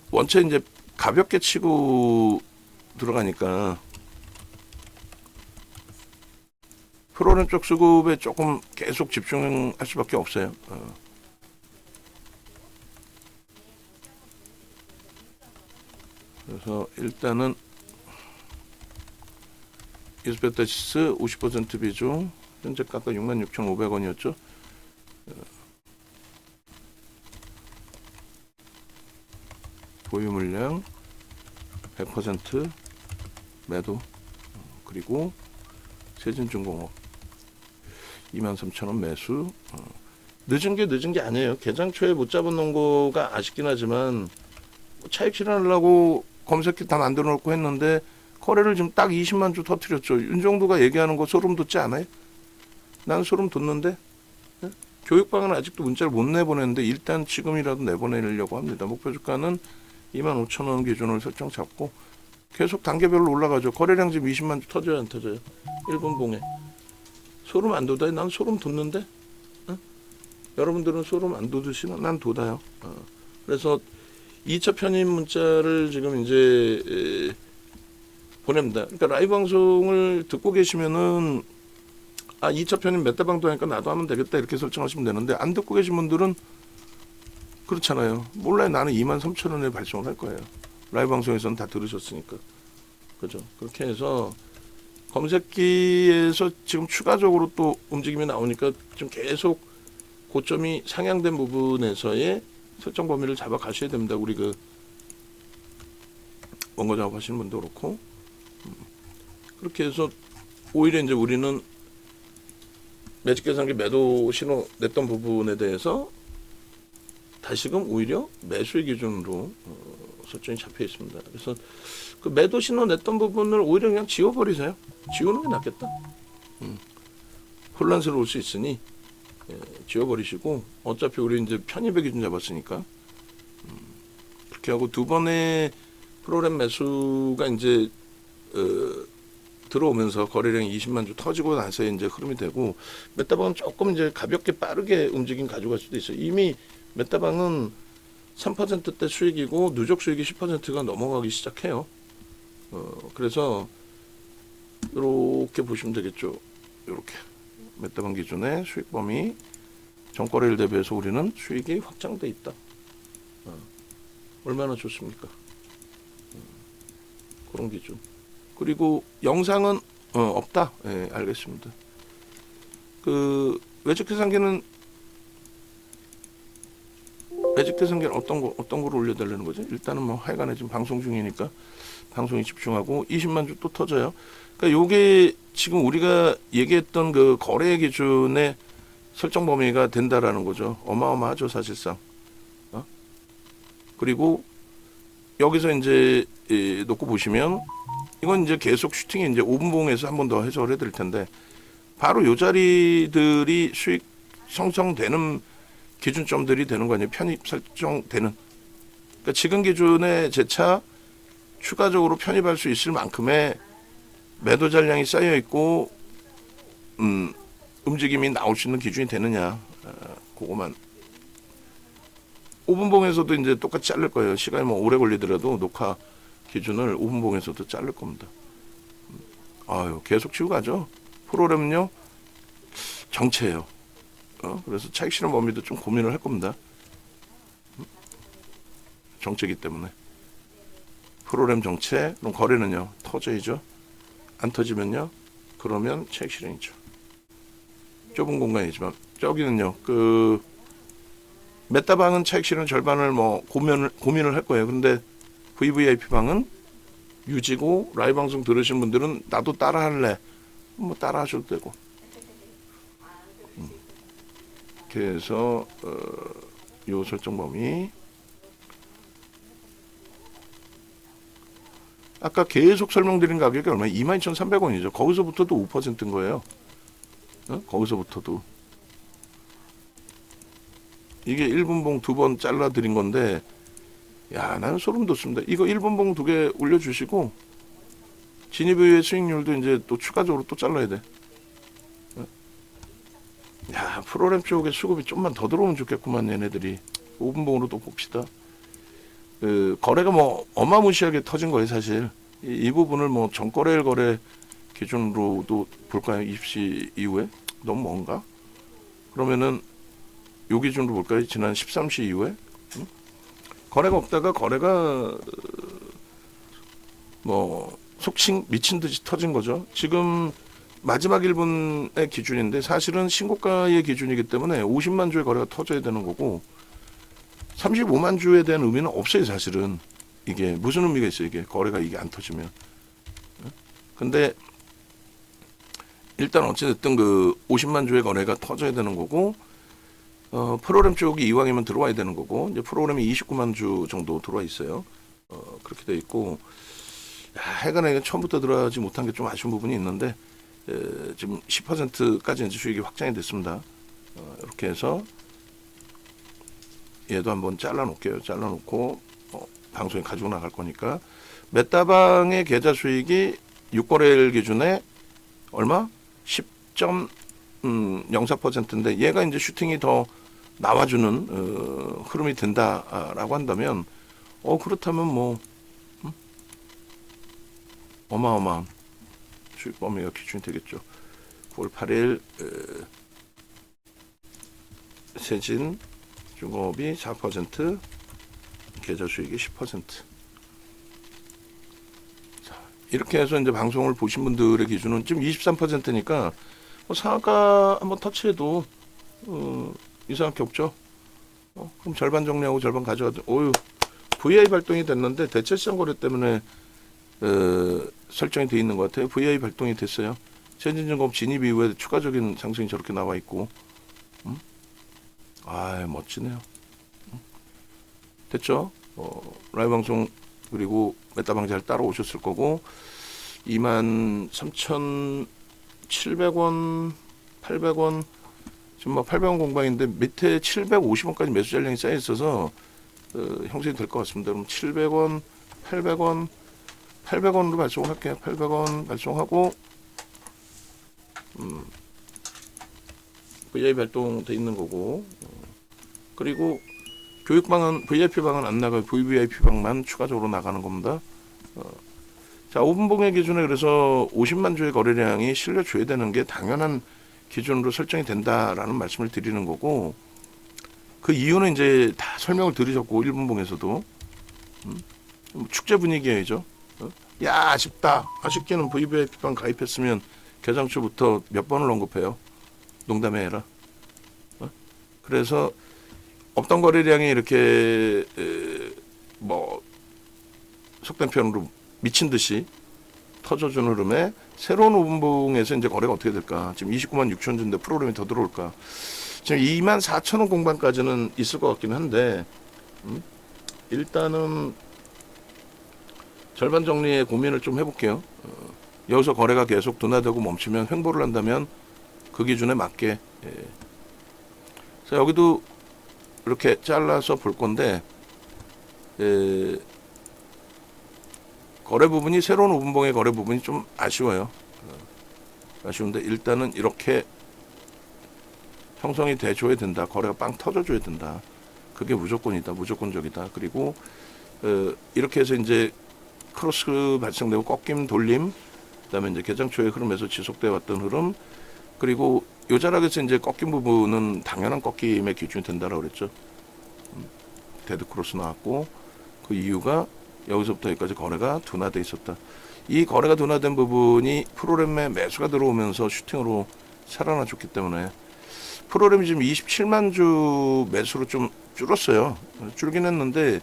원체 이제 가볍게 치고 들어가니까 프로그램 쪽 수급에 조금 계속 집중할 수밖에 없어요. 그래서 일단은 이스페타시스 50% 비중 현재 가가 66,500원이었죠. 보유 물량 100% 매도 그리고 세진중공업 23,000원 매수. 늦은 게 아니에요. 개장 초에 못 잡아놓은 거가 아쉽긴 하지만 차익 실현하려고 검색기 다 만들어 놓고 했는데 거래를 지금 딱 20만 주 터뜨렸죠. 윤정도가 얘기하는 거 소름 돋지 않아요? 난 소름 돋는데. 예? 교육방은 아직도 문자를 못 내보냈는데 일단 지금이라도 내보내려고 합니다. 목표 주가는 25,000원 기준을 설정 잡고 계속 단계별로 올라가죠. 거래량 지금 20만 주 터져요, 안 터져요? 1분 봉에. 소름 안 돋아요? 난 소름 돋는데? 어? 여러분들은 소름 안 돋으시나? 난 돋아요. 그래서 2차 편입 문자를 지금 이제 보냅니다. 그러니까 라이브 방송을 듣고 계시면은 2차 편입 메타방도 하니까 나도 하면 되겠다 이렇게 설정하시면 되는데 안 듣고 계신 분들은 그렇잖아요. 몰라요. 나는 23,000원에 발송을 할 거예요. 라이브 방송에서는 다 들으셨으니까. 그죠? 그렇게 해서 검색기에서 지금 추가적으로 또 움직임이 나오니까 좀 계속 고점이 상향된 부분에서의 설정 범위를 잡아 가셔야 됩니다. 우리 그 원고 작업하시는 분도 그렇고 그렇게 해서 오히려 이제 우리는 매직 계산기 매도 신호 냈던 부분에 대해서 다시금 오히려 매수의 기준으로 설정이 잡혀 있습니다. 그래서 그 매도 신호 냈던 부분을 오히려 그냥 지워버리세요. 지우는 게 낫겠다. 혼란스러울 수 있으니 지워버리시고 어차피 우리 이제 편입의 기준 잡았으니까 그렇게 하고 두 번의 프로그램 매수가 이제 들어오면서 거래량이 20만 주 터지고 나서 이제 흐름이 되고 메타방은 조금 이제 가볍게 빠르게 움직임 가져갈 수도 있어요. 이미 메타방은 3%대 수익이고 누적 수익이 10%가 넘어가기 시작해요. 그래서 이렇게 보시면 되겠죠. 이렇게 메타방 기준의 수익 범위 전거래일 대비해서 우리는 수익이 확장돼 있다. 얼마나 좋습니까? 그런 기준. 그리고 영상은 없다. 예, 알겠습니다. 그 매직 계산기는 어떤 거로 올려달라는 거죠? 일단은 뭐 하여간에 지금 방송 중이니까 방송에 집중하고 20만 주 또 터져요. 그러니까 요게 지금 우리가 얘기했던 그 거래 기준의 설정 범위가 된다라는 거죠. 어마어마하죠, 사실상. 그리고 여기서 이제 놓고 보시면 이건 이제 계속 슈팅이 이제 5분봉에서 한 번 더 해석을 해드릴 텐데 바로 요 자리들이 수익 형성되는 기준점들이 되는 거 아니에요? 편입 설정되는. 그러니까 지금 기준에 재차 추가적으로 편입할 수 있을 만큼의 매도 잔량이 쌓여 있고 움직임이 나올 수 있는 기준이 되느냐. 그거만. 5분봉에서도 이제 똑같이 자를 거예요. 시간이 뭐 오래 걸리더라도 녹화 기준을 5분봉에서도 자를 겁니다. 아유, 계속 치고 가죠. 프로그램은요, 정체예요. 그래서 차익 실현 범위도 좀 고민을 할 겁니다. 정체이기 때문에. 프로그램 정체, 그럼 거래는요, 터져야죠. 안 터지면요, 그러면 차익 실현이죠. 좁은 공간이지만, 저기는요, 그, 메타방은 차익 실현 절반을 뭐 고민을 할 거예요. 근데 VVIP 방은 유지고 라이브 방송 들으신 분들은 나도 따라 할래. 뭐 따라 하셔도 되고. 그래서 요 설정 범위 아까 계속 설명드린 가격이 얼마예요? 22,300원이죠. 거기서부터도 5%인 거예요. 거기서부터도. 이게 1분봉 2번 잘라드린 건데 야, 나는 소름 돋습니다. 이거 1분봉 2개 올려주시고 진입 이후의 수익률도 이제 또 추가적으로 또 잘라야 돼. 야, 프로그램 쪽에 수급이 좀만 더 들어오면 좋겠구만. 얘네들이 5분봉으로 또 봅시다. 그 거래가 뭐 어마무시하게 터진 거예요. 사실 이 부분을 뭐 전거래일 거래 기준으로도 볼까요? 20시 이후에 너무 먼가? 그러면은 요 기준으로 볼까요? 지난 13시 이후에 거래가 없다가 거래가 뭐 속칭 미친 듯이 터진 거죠. 지금 마지막 1분의 기준인데 사실은 신고가의 기준이기 때문에 50만 주의 거래가 터져야 되는 거고 35만 주에 대한 의미는 없어요. 사실은 이게 무슨 의미가 있어요. 이게 거래가 이게 안 터지면. 근데 일단 어찌됐든 그 50만 주의 거래가 터져야 되는 거고, 프로그램 쪽이 이왕이면 들어와야 되는 거고, 이제 프로그램이 29만 주 정도 들어와 있어요. 그렇게 돼 있고, 하여간에 이게 처음부터 들어가지 못한 게 좀 아쉬운 부분이 있는데, 지금 10%까지 이제 수익이 확장이 됐습니다. 이렇게 해서 얘도 한번 잘라 놓을게요. 잘라 놓고 방송에 가지고 나갈 거니까. 메타방의 계좌 수익이 6거래일 기준에 얼마? 10.04%인데 얘가 이제 슈팅이 더 나와주는 흐름이 된다라고 한다면 그렇다면 뭐 어마어마한 수익 범위가 기준이 되겠죠. 9월 8일 세진 중공업이 4%, 계좌 수익이 10%. 자, 이렇게 해서 이제 방송을 보신 분들의 기준은 지금 23%니까 상한가 한번 터치해도 이상할 게 없죠. 그럼 절반 정리하고 절반 가져가도 VI 발동이 됐는데 대체 시장 거래 때문에 설정이 돼 있는 것 같아요. VI 발동이 됐어요. 세진중공업 진입 이후에 추가적인 상승이 저렇게 나와 있고, 멋지네요. 됐죠? 라이브 방송 그리고 메타방 잘 따라오셨을 거고 23,700원, 800원 지금 뭐 800원 공방인데 밑에 750원까지 매수 잔량이 쌓여 있어서 형성이 될 것 같습니다. 그럼 700원, 800원, 800원으로 발송을 할게요. 800원 발송하고 VI 발동돼 있는 거고 그리고 교육방은 VIP방은 안 나가요. VVIP방만 추가적으로 나가는 겁니다. 자, 5분 봉의 기준에 그래서 50만 주의 거래량이 실려줘야 되는 게 당연한 기준으로 설정이 된다라는 말씀을 드리는 거고 그 이유는 이제 다 설명을 드리셨고 1분 봉에서도 축제 분위기야죠. 야 아쉽다. 아쉽게는 VVIP방 가입했으면 개장초부터 몇 번을 언급해요. 농담해 해라. 그래서 없던 거래량이 이렇게 뭐 속된 표현으로 미친 듯이 터져주는 흐름에 새로운 5분봉에서 이제 거래가 어떻게 될까? 지금 29만 6천 주인데 프로그램이 더 들어올까? 지금 2만 4천 원 공방까지는 있을 것 같긴 한데 일단은 절반 정리의 고민을 좀 해볼게요. 여기서 거래가 계속 둔화되고 멈추면 횡보를 한다면 그 기준에 맞게 자, 여기도 이렇게 잘라서 볼 건데 거래 부분이 새로운 5분봉의 거래 부분이 좀 아쉬워요. 아쉬운데 일단은 이렇게 형성이 돼줘야 된다. 거래가 빵 터져줘야 된다. 그게 무조건이다. 무조건적이다. 그리고 이렇게 해서 이제 크로스 발생되고 꺾임 돌림 그다음에 이제 개장 초의 흐름에서 지속되어 왔던 흐름 그리고 요 자락에서 이제 꺾인 부분은 당연한 꺾임의 기준이 된다라고 그랬죠. 데드 크로스 나왔고 그 이유가 여기서부터 여기까지 거래가 둔화돼 있었다. 이 거래가 둔화된 부분이 프로그램에 매수가 들어오면서 슈팅으로 살아나 줬기 때문에 프로그램이 지금 27만 주 매수로 좀 줄었어요. 줄긴 했는데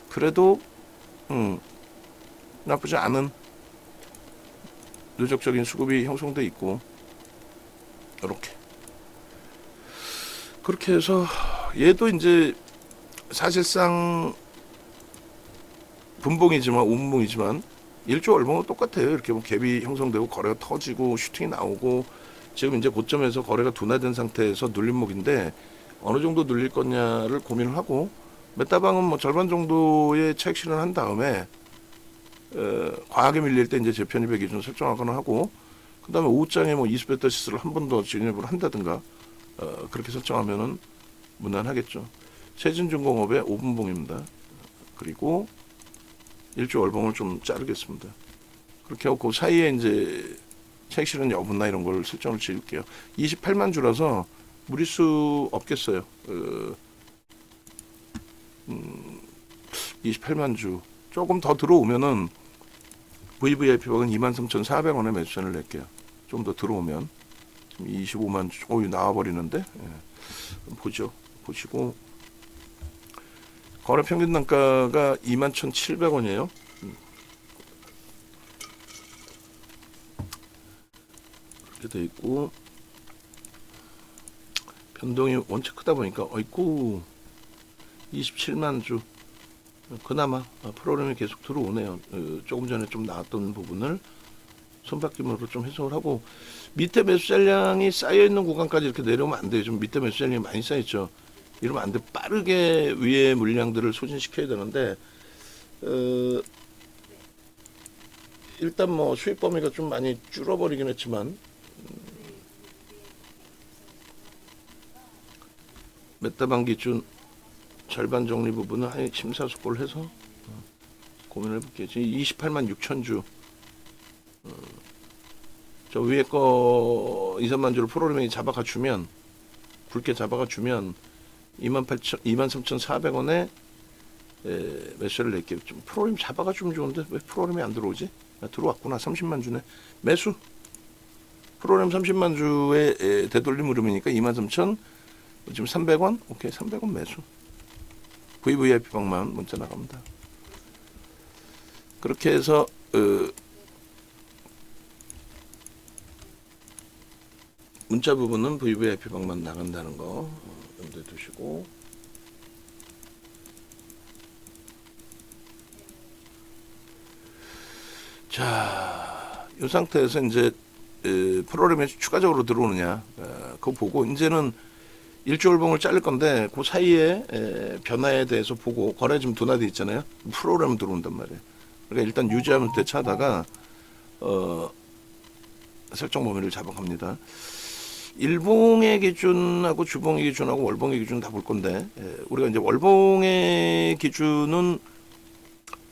그래도 나쁘지 않은 누적적인 수급이 형성돼 있고 이렇게 그렇게 해서 얘도 이제 사실상 분봉이지만 5분봉이지만 1조 얼마나 똑같아요. 이렇게 뭐 갭이 형성되고 거래가 터지고 슈팅이 나오고 지금 이제 고점에서 거래가 둔화된 상태에서 눌림목인데 어느 정도 눌릴 거냐를 고민을 하고 메타방은 뭐 절반 정도의 차익 실현을 한 다음에 과하게 밀릴 때 이제 재편입의 기준 설정하거나 하고 그 다음에 오후장에 뭐 이수베타시스를 한 번 더 진입을 한다든가 그렇게 설정하면은 무난하겠죠. 세진중공업의 5분봉입니다. 그리고 1조 월봉을 좀 자르겠습니다. 그렇게 하고 그 사이에 이제 차익 실현 여부나 이런 걸 설정을 지을게요. 28만 주라서 무리수 없겠어요. 28만 주 조금 더 들어오면은 VVIP방은 23,400원에 매수전을 낼게요. 좀 더 들어오면 지금 25만 주 나와버리는데 보죠. 보시고 거래 평균 단가가 21,700원이에요. 돼 있고, 변동이 원체 크다 보니까 어이쿠 27만 주 그나마 프로그램이 계속 들어오네요. 조금 전에 좀 나왔던 부분을 손바뀜으로 좀 해석을 하고, 밑에 매수 잔량이 쌓여 있는 구간까지 이렇게 내려오면 안 돼요. 좀 밑에 매수 잔량이 많이 쌓여 있죠. 이러면 안 돼. 빠르게 위에 물량들을 소진시켜야 되는데, 일단 뭐 수익 범위가 좀 많이 줄어버리긴 했지만, 메타방 기준 절반 정리 부분을 한 심사숙고를 해서 고민을 해볼게요. 지금 28만 6천 주, 저 위에 거 2, 3만 주를 프로그램이 잡아가 주면, 굵게 잡아가 주면 23,400원에 매수를 낼게요. 좀 프로그램 잡아가 주면 좋은데 왜 프로그램이 안 들어오지? 들어왔구나. 30만 주네. 매수. 프로그램 30만 주에 되돌림 흐름이니까 23,000, 지금 300원? 오케이, 300원 매수. VVIP 방만 문자 나갑니다. 그렇게 해서 문자 부분은 VVIP 방만 나간다는 거 염두에 두시고, 자, 이 상태에서 이제 프로그램에 추가적으로 들어오느냐 그거 보고, 이제는 일주일봉을 자를 건데 그 사이에 변화에 대해서 보고, 거래 좀 둔화돼 있잖아요. 프로그램 들어온단 말이에요. 그러니까 일단 유지하면 대차하다가 설정 범위를 잡아갑니다. 일봉의 기준하고 주봉의 기준하고 월봉의 기준 다 볼 건데, 우리가 이제 월봉의 기준은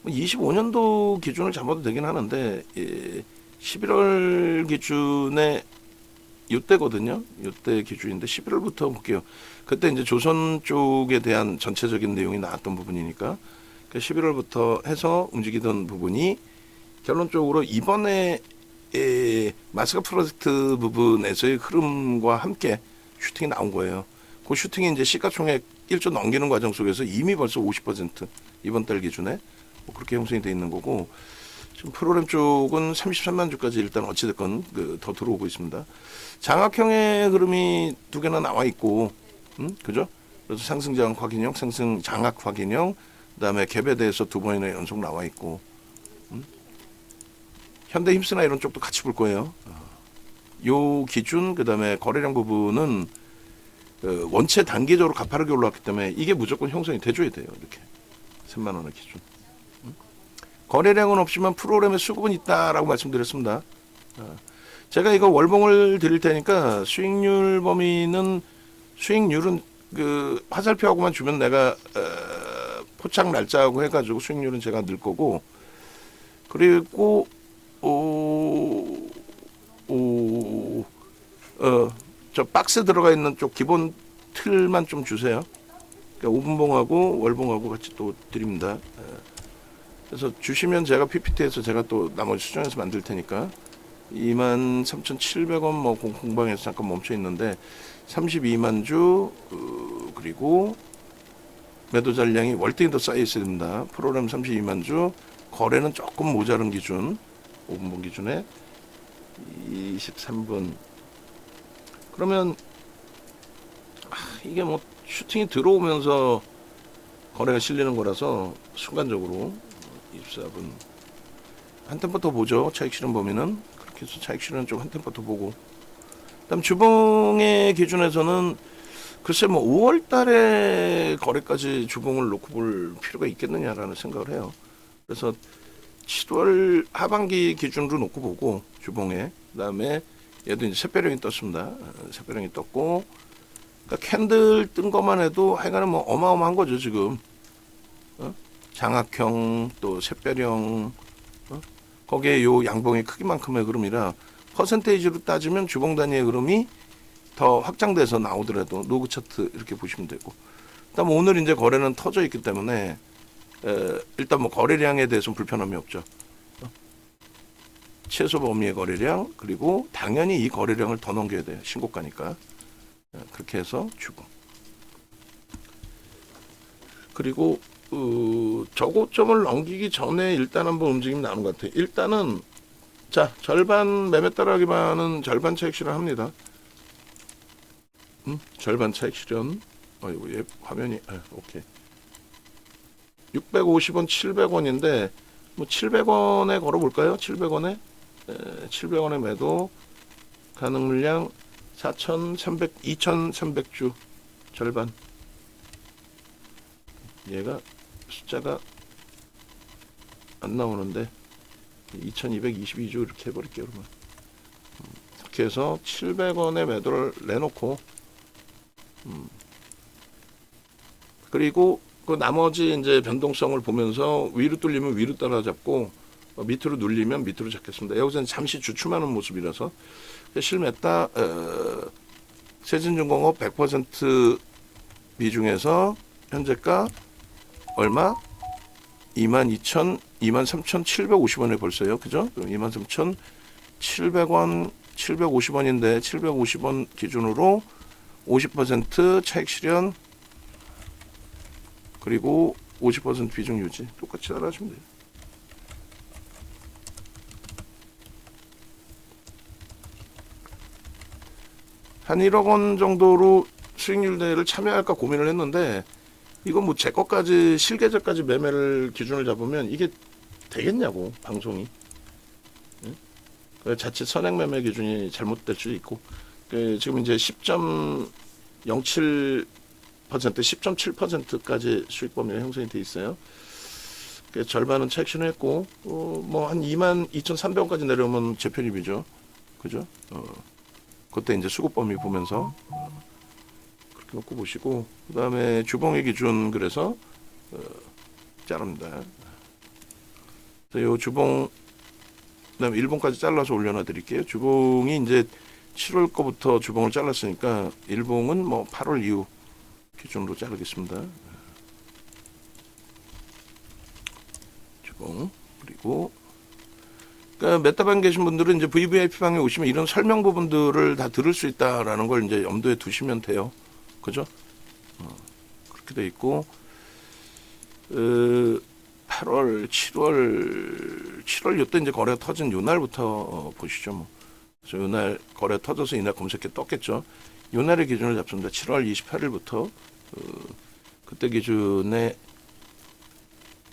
25년도 기준을 잡아도 되긴 하는데, 11월 기준에 이때거든요. 이때 기준인데 11월부터 볼게요. 그때 이제 조선 쪽에 대한 전체적인 내용이 나왔던 부분이니까 11월부터 해서 움직이던 부분이 결론적으로 이번에 마스크 프로젝트 부분에서의 흐름과 함께 슈팅이 나온 거예요. 그 슈팅이 이제 시가총액 1조 넘기는 과정 속에서 이미 벌써 50% 이번 달 기준에 뭐 그렇게 형성이 돼 있는 거고, 지금 프로그램 쪽은 33만 주까지 일단 어찌됐건 더 들어오고 있습니다. 장악형의 흐름이 두 개나 나와 있고, 그죠? 그래서 상승 장악 확인형, 상승 장악 확인형, 그다음에 갭에 대해서 두 번이나 연속 나와 있고, 현대 힘쓰나 이런 쪽도 같이 볼 거예요. 요 기준, 그다음에 거래량 부분은 원체 단기적으로 가파르게 올라왔기 때문에 이게 무조건 형성이 돼줘야 돼요. 이렇게 3만 원의 기준. 거래량은 없지만 프로그램에 수급은 있다라고 말씀드렸습니다. 제가 이거 월봉을 드릴 테니까 수익률 범위는, 수익률은 그 화살표하고만 주면 내가 포착 날짜하고 해가지고 수익률은 제가 넣을 거고, 그리고 저 박스 들어가 있는 쪽 기본 틀만 좀 주세요. 그러니까 5분봉하고 월봉하고 같이 또 드립니다. 그래서 주시면 제가 PPT에서 제가 또 나머지 수정해서 만들 테니까, 23,700원 뭐 공방에서 잠깐 멈춰 있는데 32만 주, 그리고 매도 잔량이 월등히 더 쌓여 있어야 됩니다. 프로그램 32만 주, 거래는 조금 모자른 기준, 5분봉 기준에 23분. 그러면 이게 뭐 슈팅이 들어오면서 거래가 실리는 거라서 순간적으로 24분 한 템포 더 보죠. 차익 실현 범위는 그렇게 해서 차익 실현 쪽 한 템포 더 보고, 그다음 주봉의 기준에서는 글쎄 뭐 5월 달에 거래까지 주봉을 놓고 볼 필요가 있겠느냐라는 생각을 해요. 그래서 7월 하반기 기준으로 놓고 보고 주봉에, 그다음에 얘도 이제 샛별형이 떴습니다. 샛별형이 떴고, 그러니까 캔들 뜬 것만 해도 하여간에 뭐 어마어마한 거죠 지금. 장악형 또 샛별형, 거기에 요 양봉의 크기만큼의 흐름이라 퍼센테이지로 따지면 주봉 단위의 흐름이 더 확장돼서 나오더라도 로그 차트 이렇게 보시면 되고, 그다음 오늘 이제 거래는 터져 있기 때문에 일단 뭐 거래량에 대해서는 불편함이 없죠. 최소 범위의 거래량, 그리고 당연히 이 거래량을 더 넘겨야 돼요. 신고가니까. 그렇게 해서 주봉. 그리고 저고점을 넘기기 전에 일단 한번 움직임 나오는 것 같아요. 일단은 자, 절반 매매 따라 기반은 절반 차익 실현합니다. 절반 차익 실현. 이거 얘 화면이 오케이. 650원, 700원인데 뭐 700원에 걸어 볼까요? 700원에 700원에 매도 가능 물량 4,300, 2,300주 절반. 얘가 숫자가 안 나오는데 2,222주 이렇게 해버릴게요. 그러면 이렇게 해서 700원에 매도를 내놓고 그리고 그 나머지 이제 변동성을 보면서 위로 뚫리면 위로 따라잡고 밑으로 눌리면 밑으로 잡겠습니다. 여기서는 잠시 주춤하는 모습이라서 실메타 세진중공업 100% 비중에서 현재가 얼마? 23,750원에 벌써요. 그죠? 23,700원, 750원인데 750원 기준으로 50% 차익 실현 그리고 50% 비중 유지 똑같이 따라하시면 돼요. 한 1억 원 정도로 수익률 대회를 참여할까 고민을 했는데 이건 뭐 제 것까지 실계좌까지 매매를 기준을 잡으면 이게 되겠냐고 방송이. 자칫 선행 매매 기준이 잘못될 수 있고 지금 이제 10.07% 10.7%까지 수익 범위가 형성이 돼 있어요. 절반은 차익 했고 뭐 한 22,300원까지 내려오면 재편입이죠. 그죠? 그때 이제 수급 범위 보면서 그렇게 놓고 보시고 그다음에 주봉의 기준 그래서 자릅니다. 그래서 요 주봉 그다음에 일봉까지 잘라서 올려놔 드릴게요. 주봉이 이제 7월 거부터 주봉을 잘랐으니까 일봉은 뭐 8월 이후 기준으로 자르겠습니다. 주봉 그리고 그러니까 메타방 계신 분들은 이제 VVIP 방에 오시면 이런 설명 부분들을 다 들을 수 있다라는 걸 이제 염두에 두시면 돼요. 그죠? 그렇게 돼 있고 8월, 7월 요때 이제 거래가 터진 요날부터 보시죠. 뭐. 그래서 요날 거래 터져서 이날 검색해 떴겠죠. 요날의 기준을 잡습니다. 7월 28일부터 그때 기준에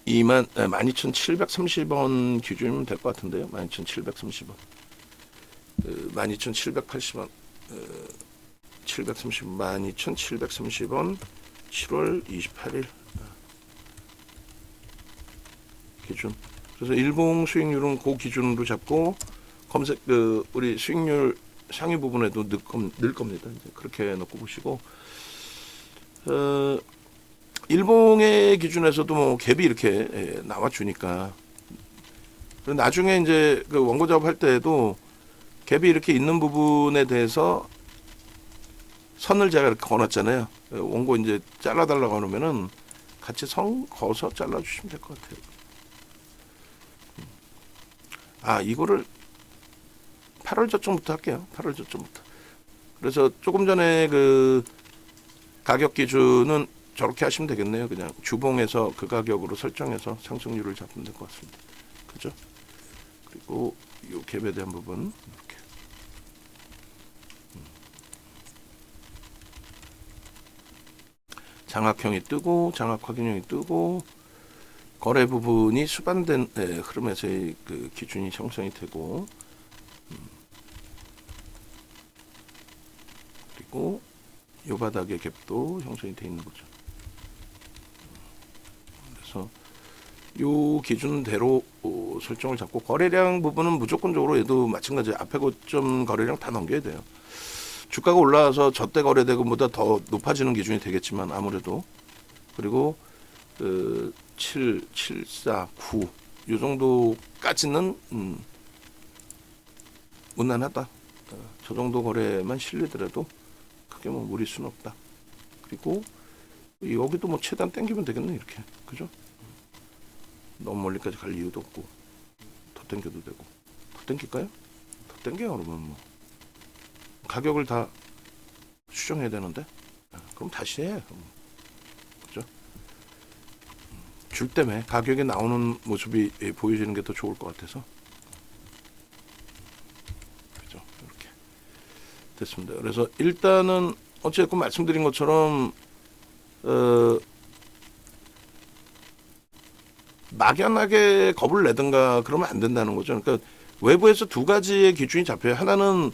12,730원 기준이면 될 것 같은데요. 12,730원. 12,780원. 12,730원 7월 28일 기준. 그래서 일봉 수익률은 그 기준으로 잡고 검색 우리 수익률 상위 부분에도 넣을 겁니다. 이제 그렇게 놓고 보시고 일봉의 기준에서도 뭐 갭이 이렇게 나와 주니까 나중에 이제 그 원고 작업할 때에도 갭이 이렇게 있는 부분에 대해서 선을 제가 이렇게 그어놨잖아요. 원고 이제 잘라달라고 하면은 같이 선 그어서 잘라주시면 될 것 같아요. 이거를 8월 저점부터 할게요. 8월 저점부터. 그래서 조금 전에 그 가격 기준은 저렇게 하시면 되겠네요. 그냥 주봉에서 그 가격으로 설정해서 상승률을 잡으면 될 것 같습니다. 그죠? 그리고 이 갭에 대한 부분 이렇게. 장악형이 뜨고 장악 확인형이 뜨고 거래 부분이 수반된 흐름에서의 그 기준이 형성이 되고 그리고 요 바닥의 갭도 형성이 되어 있는 거죠. 그래서 요 기준대로 설정을 잡고 거래량 부분은 무조건적으로 얘도 마찬가지 앞에 고점 거래량 다 넘겨야 돼요. 주가가 올라와서 저때 거래대금보다 더 높아지는 기준이 되겠지만 아무래도 그리고 7, 7, 4, 9 요 정도까지는 무난하다. 저 정도 거래만 실리더라도 크게 뭐 무리수는 없다. 그리고 여기도 뭐 최대한 당기면 되겠네 이렇게 그죠? 너무 멀리까지 갈 이유도 없고 더 당겨도 되고 더 당길까요? 더 당겨요. 그러면 뭐 가격을 다 수정해야 되는데 그럼 다시 해. 그죠? 줄 때문에 가격이 나오는 모습이 보여지는 게 더 좋을 것 같아서 됐습니다. 그래서 일단은 어쨌든 말씀드린 것처럼 막연하게 겁을 내든가 그러면 안 된다는 거죠. 그러니까 외부에서 두 가지의 기준이 잡혀요. 하나는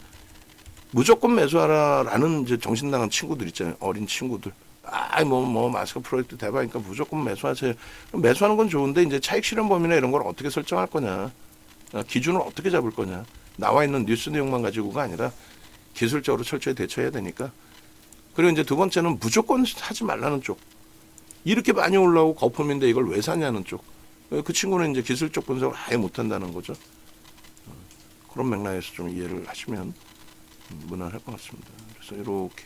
무조건 매수하라라는 이제 정신 나간 친구들 있잖아요. 어린 친구들. 마스크 프로젝트 대박이니까 무조건 매수하세요. 매수하는 건 좋은데 이제 차익 실현 범위나 이런 걸 어떻게 설정할 거냐. 기준을 어떻게 잡을 거냐. 나와 있는 뉴스 내용만 가지고가 아니라 기술적으로 철저히 대처해야 되니까. 그리고 이제 두 번째는 무조건 하지 말라는 쪽. 이렇게 많이 올라오고 거품인데 이걸 왜 사냐는 쪽. 그 친구는 이제 기술적 분석을 아예 못한다는 거죠. 그런 맥락에서 좀 이해를 하시면 무난할 것 같습니다. 그래서 이렇게.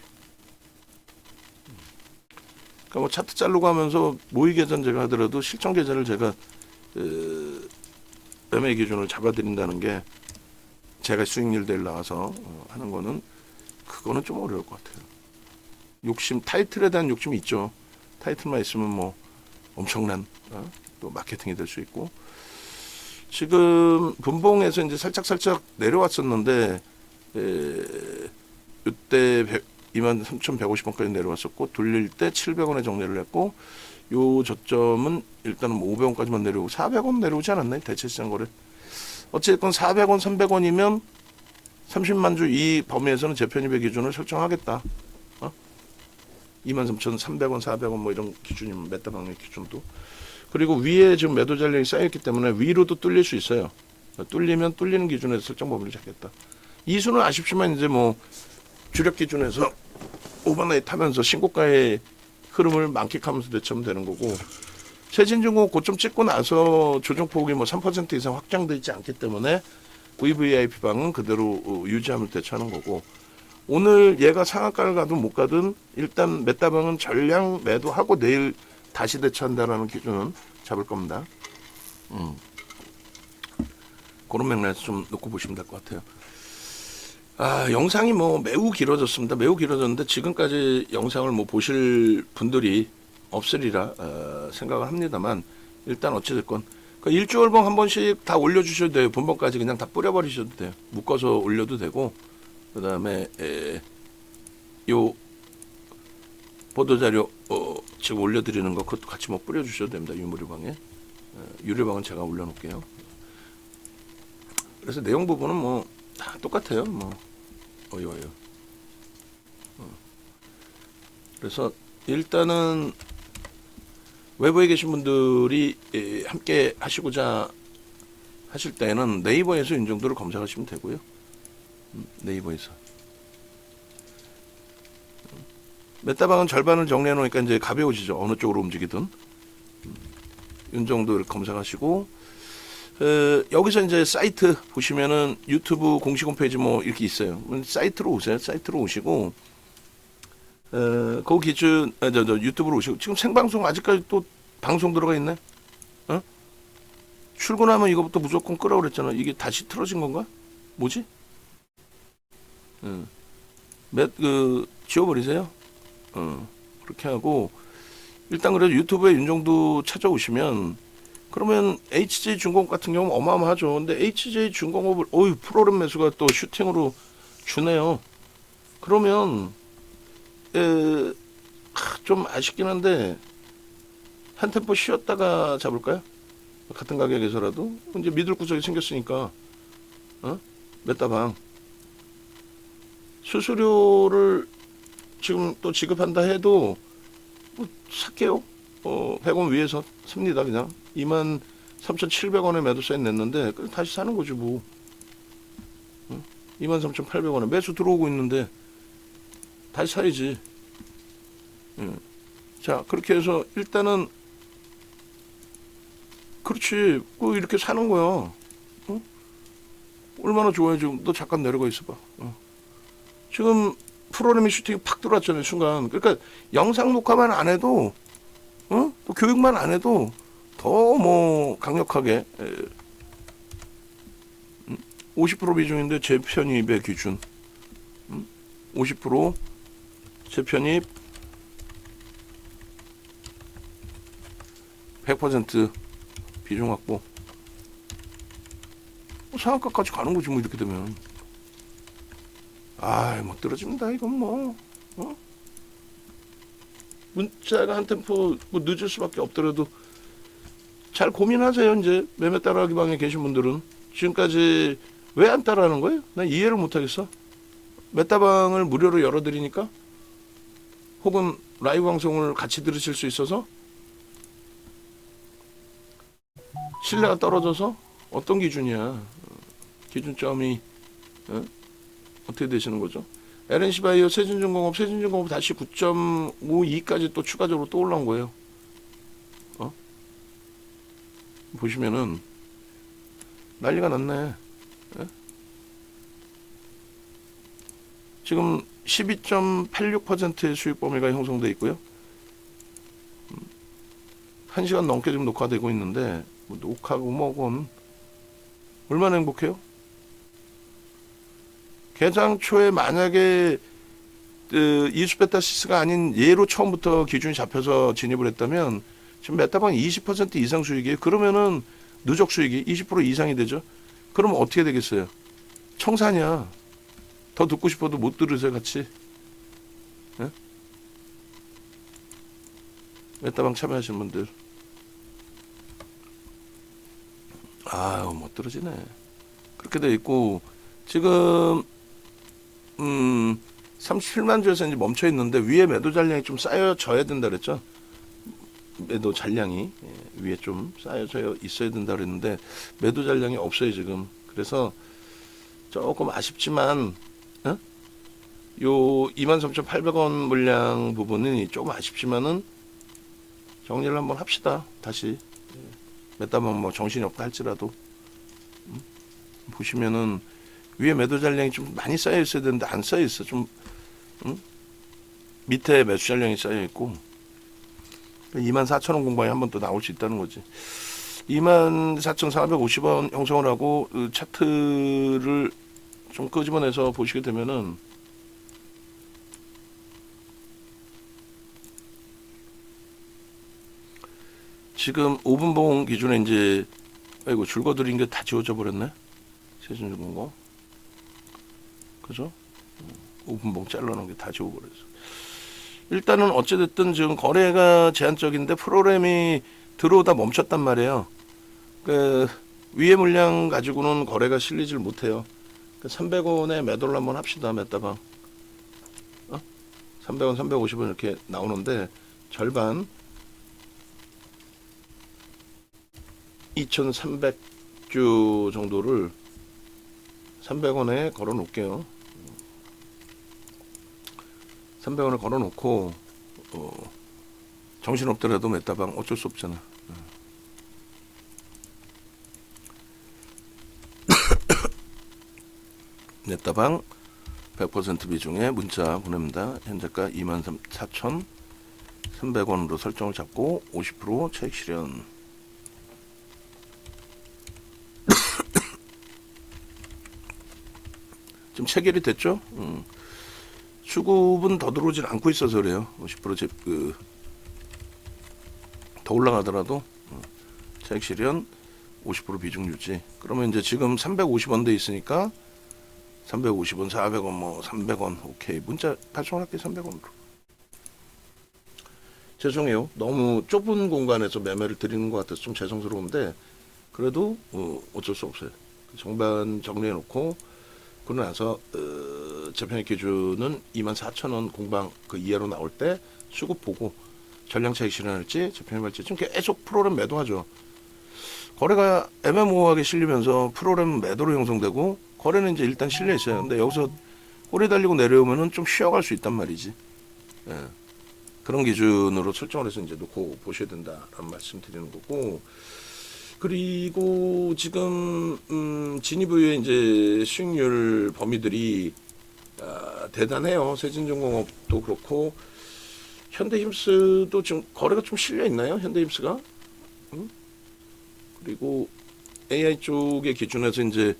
그러니까 뭐 차트 자르고 하면서 모의 계산 제가 하더라도 실전 계좌를 제가 매매 기준을 잡아드린다는 게 제가 수익률 대를 나와서 하는 거는 그거는 좀 어려울 것 같아요. 욕심, 타이틀에 대한 욕심이 있죠. 타이틀만 있으면 뭐 엄청난 또 마케팅이 될 수 있고. 지금 분봉에서 이제 살짝 내려왔었는데 이때 23,150원까지 내려왔었고 돌릴 때 700원에 정리를 했고 요 저점은 일단은 500원까지만 내려오고 400원 내려오지 않았나요? 대체시장 거래. 어쨌든 400원, 300원이면 30만 주 이 범위에서는 재편입의 기준을 설정하겠다. 23,300원, 400원 뭐 이런 기준이면 메타방의 기준도. 그리고 위에 지금 매도 잔량이 쌓여있기 때문에 위로도 뚫릴 수 있어요. 뚫리면 뚫리는 기준에서 설정 범위를 잡겠다. 이수는 아쉽지만 이제 뭐 주력 기준에서 오버나잇 하면서 신고가의 흐름을 만끽하면서 대처하면 되는 거고, 세진중공 고점 찍고 나서 조정폭이 뭐 3% 이상 확장되어 있지 않기 때문에 VVIP 방은 그대로 유지하면 대처하는 거고, 오늘 얘가 상한가를 가든 못 가든 일단 메타방은 전량 매도하고 내일 다시 대처한다라는 기준은 잡을 겁니다. 그런 맥락에서 좀 놓고 보시면 될 것 같아요. 영상이 뭐 매우 길어졌습니다. 매우 길어졌는데 지금까지 영상을 뭐 보실 분들이 없으리라 생각을 합니다만, 일단 어찌됐건 그 일주월봉 한 번씩 다 올려주셔도 돼요. 분봉까지 그냥 다 뿌려버리셔도 돼요. 묶어서 올려도 되고, 그 다음에 요 보도자료 지금 올려드리는 거 그것도 같이 뭐 뿌려주셔도 됩니다. 유무료방에. 유료방은 제가 올려놓을게요. 그래서 내용 부분은 뭐 다 똑같아요. 뭐 어이어요. 그래서 일단은 외부에 계신 분들이 함께 하시고자 하실 때는 네이버에서 윤정도를 검색하시면 되고요. 네이버에서. 메타방은 절반을 정리해 놓으니까 이제 가벼워지죠. 어느 쪽으로 움직이든. 윤정도를 검색하시고, 여기서 이제 사이트 보시면은 유튜브 공식 홈페이지 뭐 이렇게 있어요. 사이트로 오세요. 사이트로 오시고, 그 기준, 유튜브로 오시고, 지금 생방송 아직까지 또 방송 들어가 있네? 출근하면 이거부터 무조건 끄라고 그랬잖아. 이게 다시 틀어진 건가? 뭐지? 지워버리세요. 그렇게 하고, 일단 그래도 유튜브에 윤정도 찾아오시면, 그러면 HJ중공업 같은 경우는 어마어마하죠. 근데 HJ중공업을 프로그램 매수가 또 슈팅으로 주네요. 그러면 좀 아쉽긴 한데 한 템포 쉬었다가 잡을까요? 같은 가격에서라도 이제 믿을 구석이 생겼으니까. 메타방 수수료를 지금 또 지급한다 해도 뭐 살게요. 100원 위에서 삽니다. 그냥 23,700원에 매도 사인 냈는데 다시 사는 거지 뭐. 23,800원에 매수 들어오고 있는데 다시 사야지. 자, 그렇게 해서 일단은 그렇지. 이렇게 사는 거야. 얼마나 좋아요. 지금 너 잠깐 내려가 있어봐. 지금 프로그래밍 슈팅이 팍 들어왔잖아요, 순간. 그러니까 영상 녹화만 안 해도, 또 교육만 안 해도 더 뭐 강력하게 50% 비중인데 재편입의 기준, 50% 재편입 100% 비중 확보. 상한가까지 가는 거지 뭐 이렇게 되면. 못 떨어집니다. 이건 뭐 문자가 한 템포 뭐 늦을 수밖에 없더라도 잘 고민하세요. 이제 매매 따라하기 방에 계신 분들은 지금까지 왜 안 따라하는 거예요? 난 이해를 못하겠어. 메타방을 무료로 열어드리니까, 혹은 라이브 방송을 같이 들으실 수 있어서, 신뢰가 떨어져서. 어떤 기준이야? 기준점이 어떻게 되시는 거죠? LNC바이오, 세진중공업 다시 9.52까지 또 추가적으로 또 올라온 거예요. 보시면은 난리가 났네. 지금 12.86%의 수익 범위가 형성되어 있고요. 1시간 넘게 지금 녹화되고 있는데, 뭐 녹화고 뭐건 얼마나 행복해요? 개장 초에 만약에 이수베타시스가 아닌 예로 처음부터 기준이 잡혀서 진입을 했다면 지금 메타방 20% 이상 수익이에요. 그러면은 누적 수익이 20% 이상이 되죠. 그러면 어떻게 되겠어요? 청산이야. 더 듣고 싶어도 못 들으세요, 같이. 예? 메타방 참여하시는 분들. 못 들어지네. 그렇게 돼 있고, 지금 37만 주에서 이제 멈춰 있는데, 위에 매도 잔량이 좀 쌓여져야 된다 그랬죠. 매도 잔량이 위에 좀 쌓여져 있어야 된다 그랬는데, 매도 잔량이 없어요 지금. 그래서 조금 아쉽지만, 요 23,800원 물량 부분이 조금 아쉽지만은 정리를 한번 합시다. 다시 메타방 뭐 정신이 없다 할지라도 보시면은 위에 매도 잔량이 좀 많이 쌓여 있어야 되는데 안 쌓여 있어. 좀 밑에 매수 잔량이 쌓여 있고, 24,000원 공방에 한 번 또 나올 수 있다는 거지. 24,450원 형성을 하고 차트를 좀 끄집어내서 보시게 되면은 지금 5분봉 기준에 이제 줄거드린 게 다 지워져 버렸네. 세준중공업. 그죠? 5분봉 잘라놓은 게 다 지워버렸어. 일단은 어찌됐든 지금 거래가 제한적인데 프로그램이 들어오다 멈췄단 말이에요. 그 위에 물량 가지고는 거래가 실리질 못해요. 300원에 매도를 한번 합시다. 메타방 300원, 350원 이렇게 나오는데 절반 2,300주 정도를 300원에 걸어 놓을게요. 300원을 걸어 놓고 정신없더라도 메타방 어쩔 수 없잖아. 메타방 100% 비중에 문자 보냅니다. 현재가 24,300원으로 설정을 잡고 50% 차익 실현. 지금 체결이 됐죠? 수급은 더 들어오진 않고 있어서 그래요. 50% 더 올라가더라도 차익 실현 50% 비중 유지. 그러면 이제 지금 350원 돼 있으니까 350원, 400원, 뭐 300원, 오케이. 문자 발송할게. 300원으로. 죄송해요. 너무 좁은 공간에서 매매를 드리는 것 같아서 좀 죄송스러운데, 그래도 어쩔 수 없어요. 정반 정리해놓고 그러고 나서 재편입 기준은 24,000원 공방 그 이하로 나올 때 수급 보고 전량 차익 실현할지 재편입할지 좀 계속 프로그램 매도하죠. 거래가 애매모호하게 실리면서 프로그램 매도로 형성되고, 거래는 이제 일단 실려 있어요. 근데 여기서 꼬리 달리고 내려오면은 좀 쉬어갈 수 있단 말이지. 예. 그런 기준으로 설정을 해서 이제 놓고 보셔야 된다라는 말씀 드리는 거고. 그리고 지금 진입 이후에 이제 수익률 범위들이 대단해요. 세진중공업도 그렇고 현대힘스도 지금 거래가 좀 실려 있나요? 현대힘스가? 그리고 AI 쪽의 기준에서 이제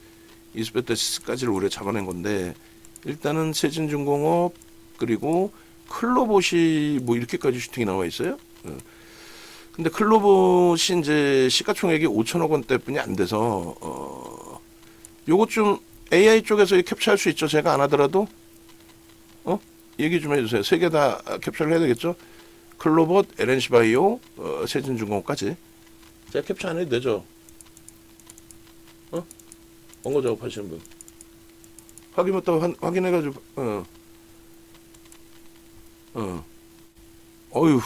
이스베타시스까지를 우리가 잡아낸 건데, 일단은 세진중공업 그리고 클로봇이 뭐 이렇게까지 슈팅이 나와 있어요. 근데 클로봇이 이제 시가총액이 5천억 원대뿐이 안 돼서 요것 좀 AI 쪽에서 캡처할 수 있죠. 제가 안 하더라도 얘기 좀 해주세요. 세 개 다 캡처를 해야 되겠죠? 클로봇, LNC바이오, 세진중공업까지. 제가 캡처 안 해도 되죠? 원고 작업하시는 분. 확인 못하고 확인해가지고, 어휴,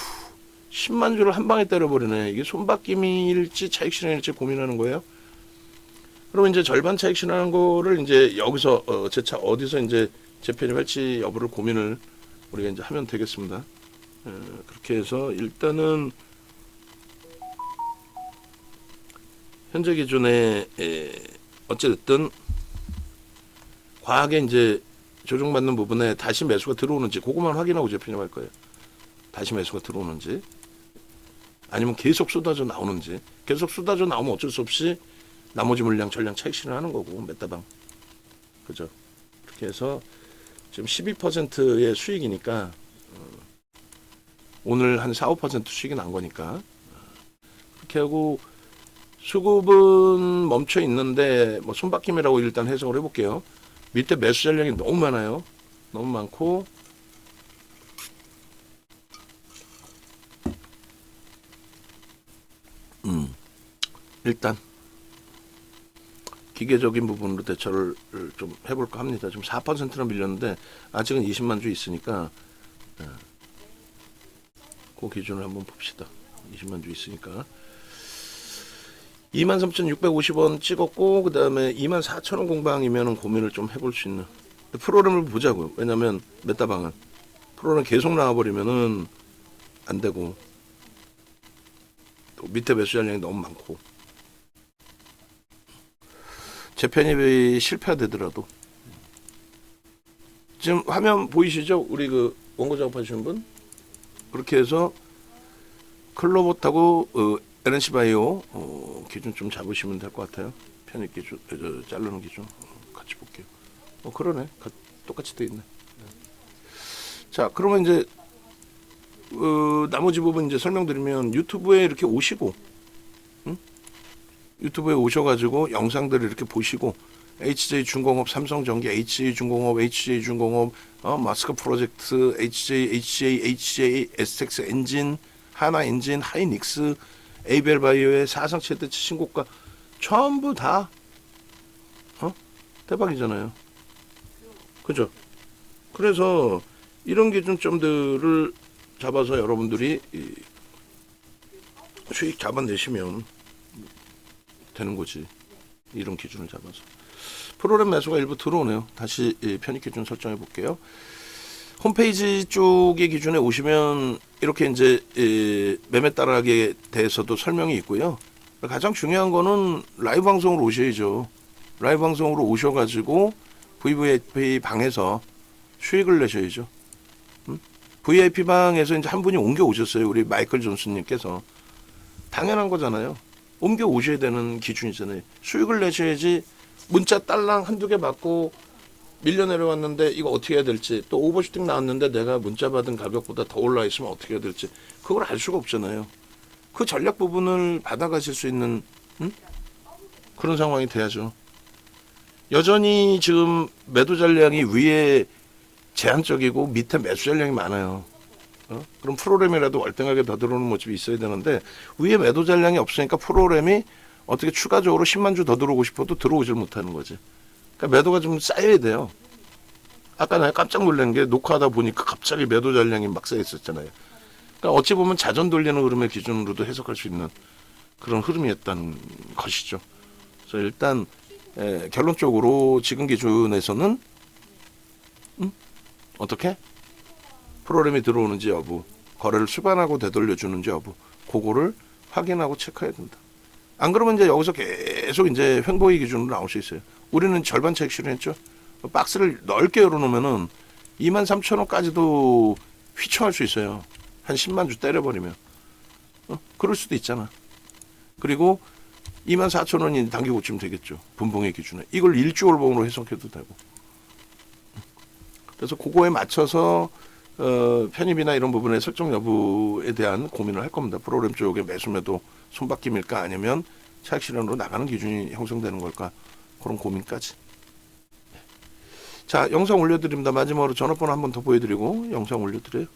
10만 주를 한 방에 때려버리네. 이게 손바뀜일지 차익 실현일지 고민하는 거예요. 그럼 이제 절반 차익 실현하는 거를 이제 여기서 제 차 어디서 이제 재편입할지 여부를 고민을 우리가 이제 하면 되겠습니다. 그렇게 해서 일단은 현재 기준에 어찌됐든 과하게 이제 조정받는 부분에 다시 매수가 들어오는지 그것만 확인하고 재편입할 거예요. 다시 매수가 들어오는지 아니면 계속 쏟아져 나오는지. 계속 쏟아져 나오면 어쩔 수 없이 나머지 물량 전량 차익 실현하는 거고 메타방. 그죠? 그렇게 해서 지금 12%의 수익이니까 오늘 한 4, 5% 수익이 난 거니까 그렇게 하고 수급은 멈춰 있는데 뭐 손바뀜이라고 일단 해석을 해볼게요. 밑에 매수 전량이 너무 많아요. 너무 많고 일단 기계적인 부분으로 대처를 좀 해볼까 합니다. 지금 4%나 밀렸는데 아직은 20만 주 있으니까 그 기준을 한번 봅시다. 20만 주 있으니까 23,650원 찍었고 그 다음에 24,000원 공방이면 고민을 좀 해볼 수 있는 프로그램을 보자고요. 왜냐면 메타방은 프로그램 계속 나와버리면은 안 되고 또 밑에 매수 잔량이 너무 많고 재편입이 실패되더라도 지금 화면 보이시죠? 우리 그 원고 작업하시는 분 그렇게 해서 클로봇하고 LNC바이오 기준 좀 잡으시면 될 것 같아요. 편입 기준, 자르는 기준 같이 볼게요. 그러네. 똑같이 돼 있네. 자, 그러면 이제 나머지 부분 이제 설명드리면 유튜브에 이렇게 오시고, 유튜브에 오셔가지고 영상들을 이렇게 보시고 HJ중공업, 삼성전기, HJ중공업, HJ중공업, 마스크 프로젝트, HJ, STX 엔진, 하나 엔진, 하이닉스, 에이벨바이오의 사상 최대치 신고가 전부 다 대박이잖아요. 그죠? 그래서 이런 기준점들을 잡아서 여러분들이 수익 잡아내시면 되는 거지. 이런 기준을 잡아서. 프로그램 매수가 일부 들어오네요. 다시 편입 기준 설정해 볼게요. 홈페이지 쪽의 기준에 오시면 이렇게 이제 매매 따라하기에 대해서도 설명이 있고요. 가장 중요한 거는 라이브 방송으로 오셔야죠. 라이브 방송으로 오셔가지고 VVIP 방에서 수익을 내셔야죠. VIP 방에서 이제 한 분이 옮겨 오셨어요. 우리 마이클 존슨님께서. 당연한 거잖아요. 옮겨 오셔야 되는 기준이잖아요. 수익을 내셔야지 문자 딸랑 한두 개 받고 밀려 내려왔는데 이거 어떻게 해야 될지 또 오버슈팅 나왔는데 내가 문자 받은 가격보다 더 올라 있으면 어떻게 해야 될지 그걸 알 수가 없잖아요. 그 전략 부분을 받아가실 수 있는 그런 상황이 돼야죠. 여전히 지금 매도 전략이 위에 제한적이고 밑에 매수 전략이 많아요. 그럼 프로그램이라도 월등하게 더 들어오는 모습이 있어야 되는데 위에 매도 전략이 없으니까 프로그램이 어떻게 추가적으로 10만 주 더 들어오고 싶어도 들어오질 못하는 거지. 그러니까 매도가 좀 쌓여야 돼요. 아까 내가 깜짝 놀란 게 녹화하다 보니까 갑자기 매도 전량이 막 쌓여 있었잖아요. 그러니까 어찌 보면 자전 돌리는 흐름의 기준으로도 해석할 수 있는 그런 흐름이었다는 것이죠. 그래서 일단 결론적으로 지금 기준에서는 어떻게 프로그램이 들어오는지 여부, 거래를 수반하고 되돌려주는지 여부, 그거를 확인하고 체크해야 된다. 안 그러면 이제 여기서 계속 이제 횡보의 기준으로 나올 수 있어요. 우리는 절반 차익 실현했죠. 박스를 넓게 열어놓으면은 23,000원까지도 휘청할 수 있어요. 한 10만 주 때려버리면. 그럴 수도 있잖아. 그리고 24,000원이 단기 고치면 되겠죠. 분봉의 기준에. 이걸 일주월봉으로 해석해도 되고. 그래서 그거에 맞춰서 편입이나 이런 부분의 설정 여부에 대한 고민을 할 겁니다. 프로그램 쪽에 매수매도 손바뀜일까 아니면 차익 실현으로 나가는 기준이 형성되는 걸까 그런 고민까지. 자, 영상 올려드립니다. 마지막으로 전화번호 한 번 더 보여드리고 영상 올려드려요.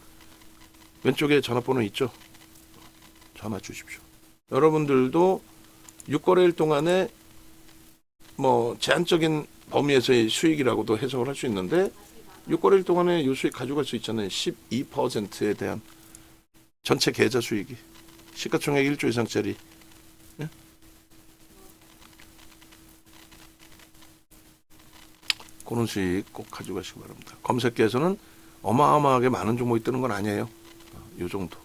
왼쪽에 전화번호 있죠? 전화 주십시오. 여러분들도 6거래일 동안에 뭐 제한적인 범위에서의 수익이라고도 해석을 할 수 있는데 6거래일 동안에 이 수익 가져갈 수 있잖아요. 12%에 대한 전체 계좌 수익이 시가총액 1조 이상짜리. 예? 그런 수익 꼭 가져가시기 바랍니다. 검색계에서는 어마어마하게 많은 종목이 뜨는 건 아니에요. 이 정도.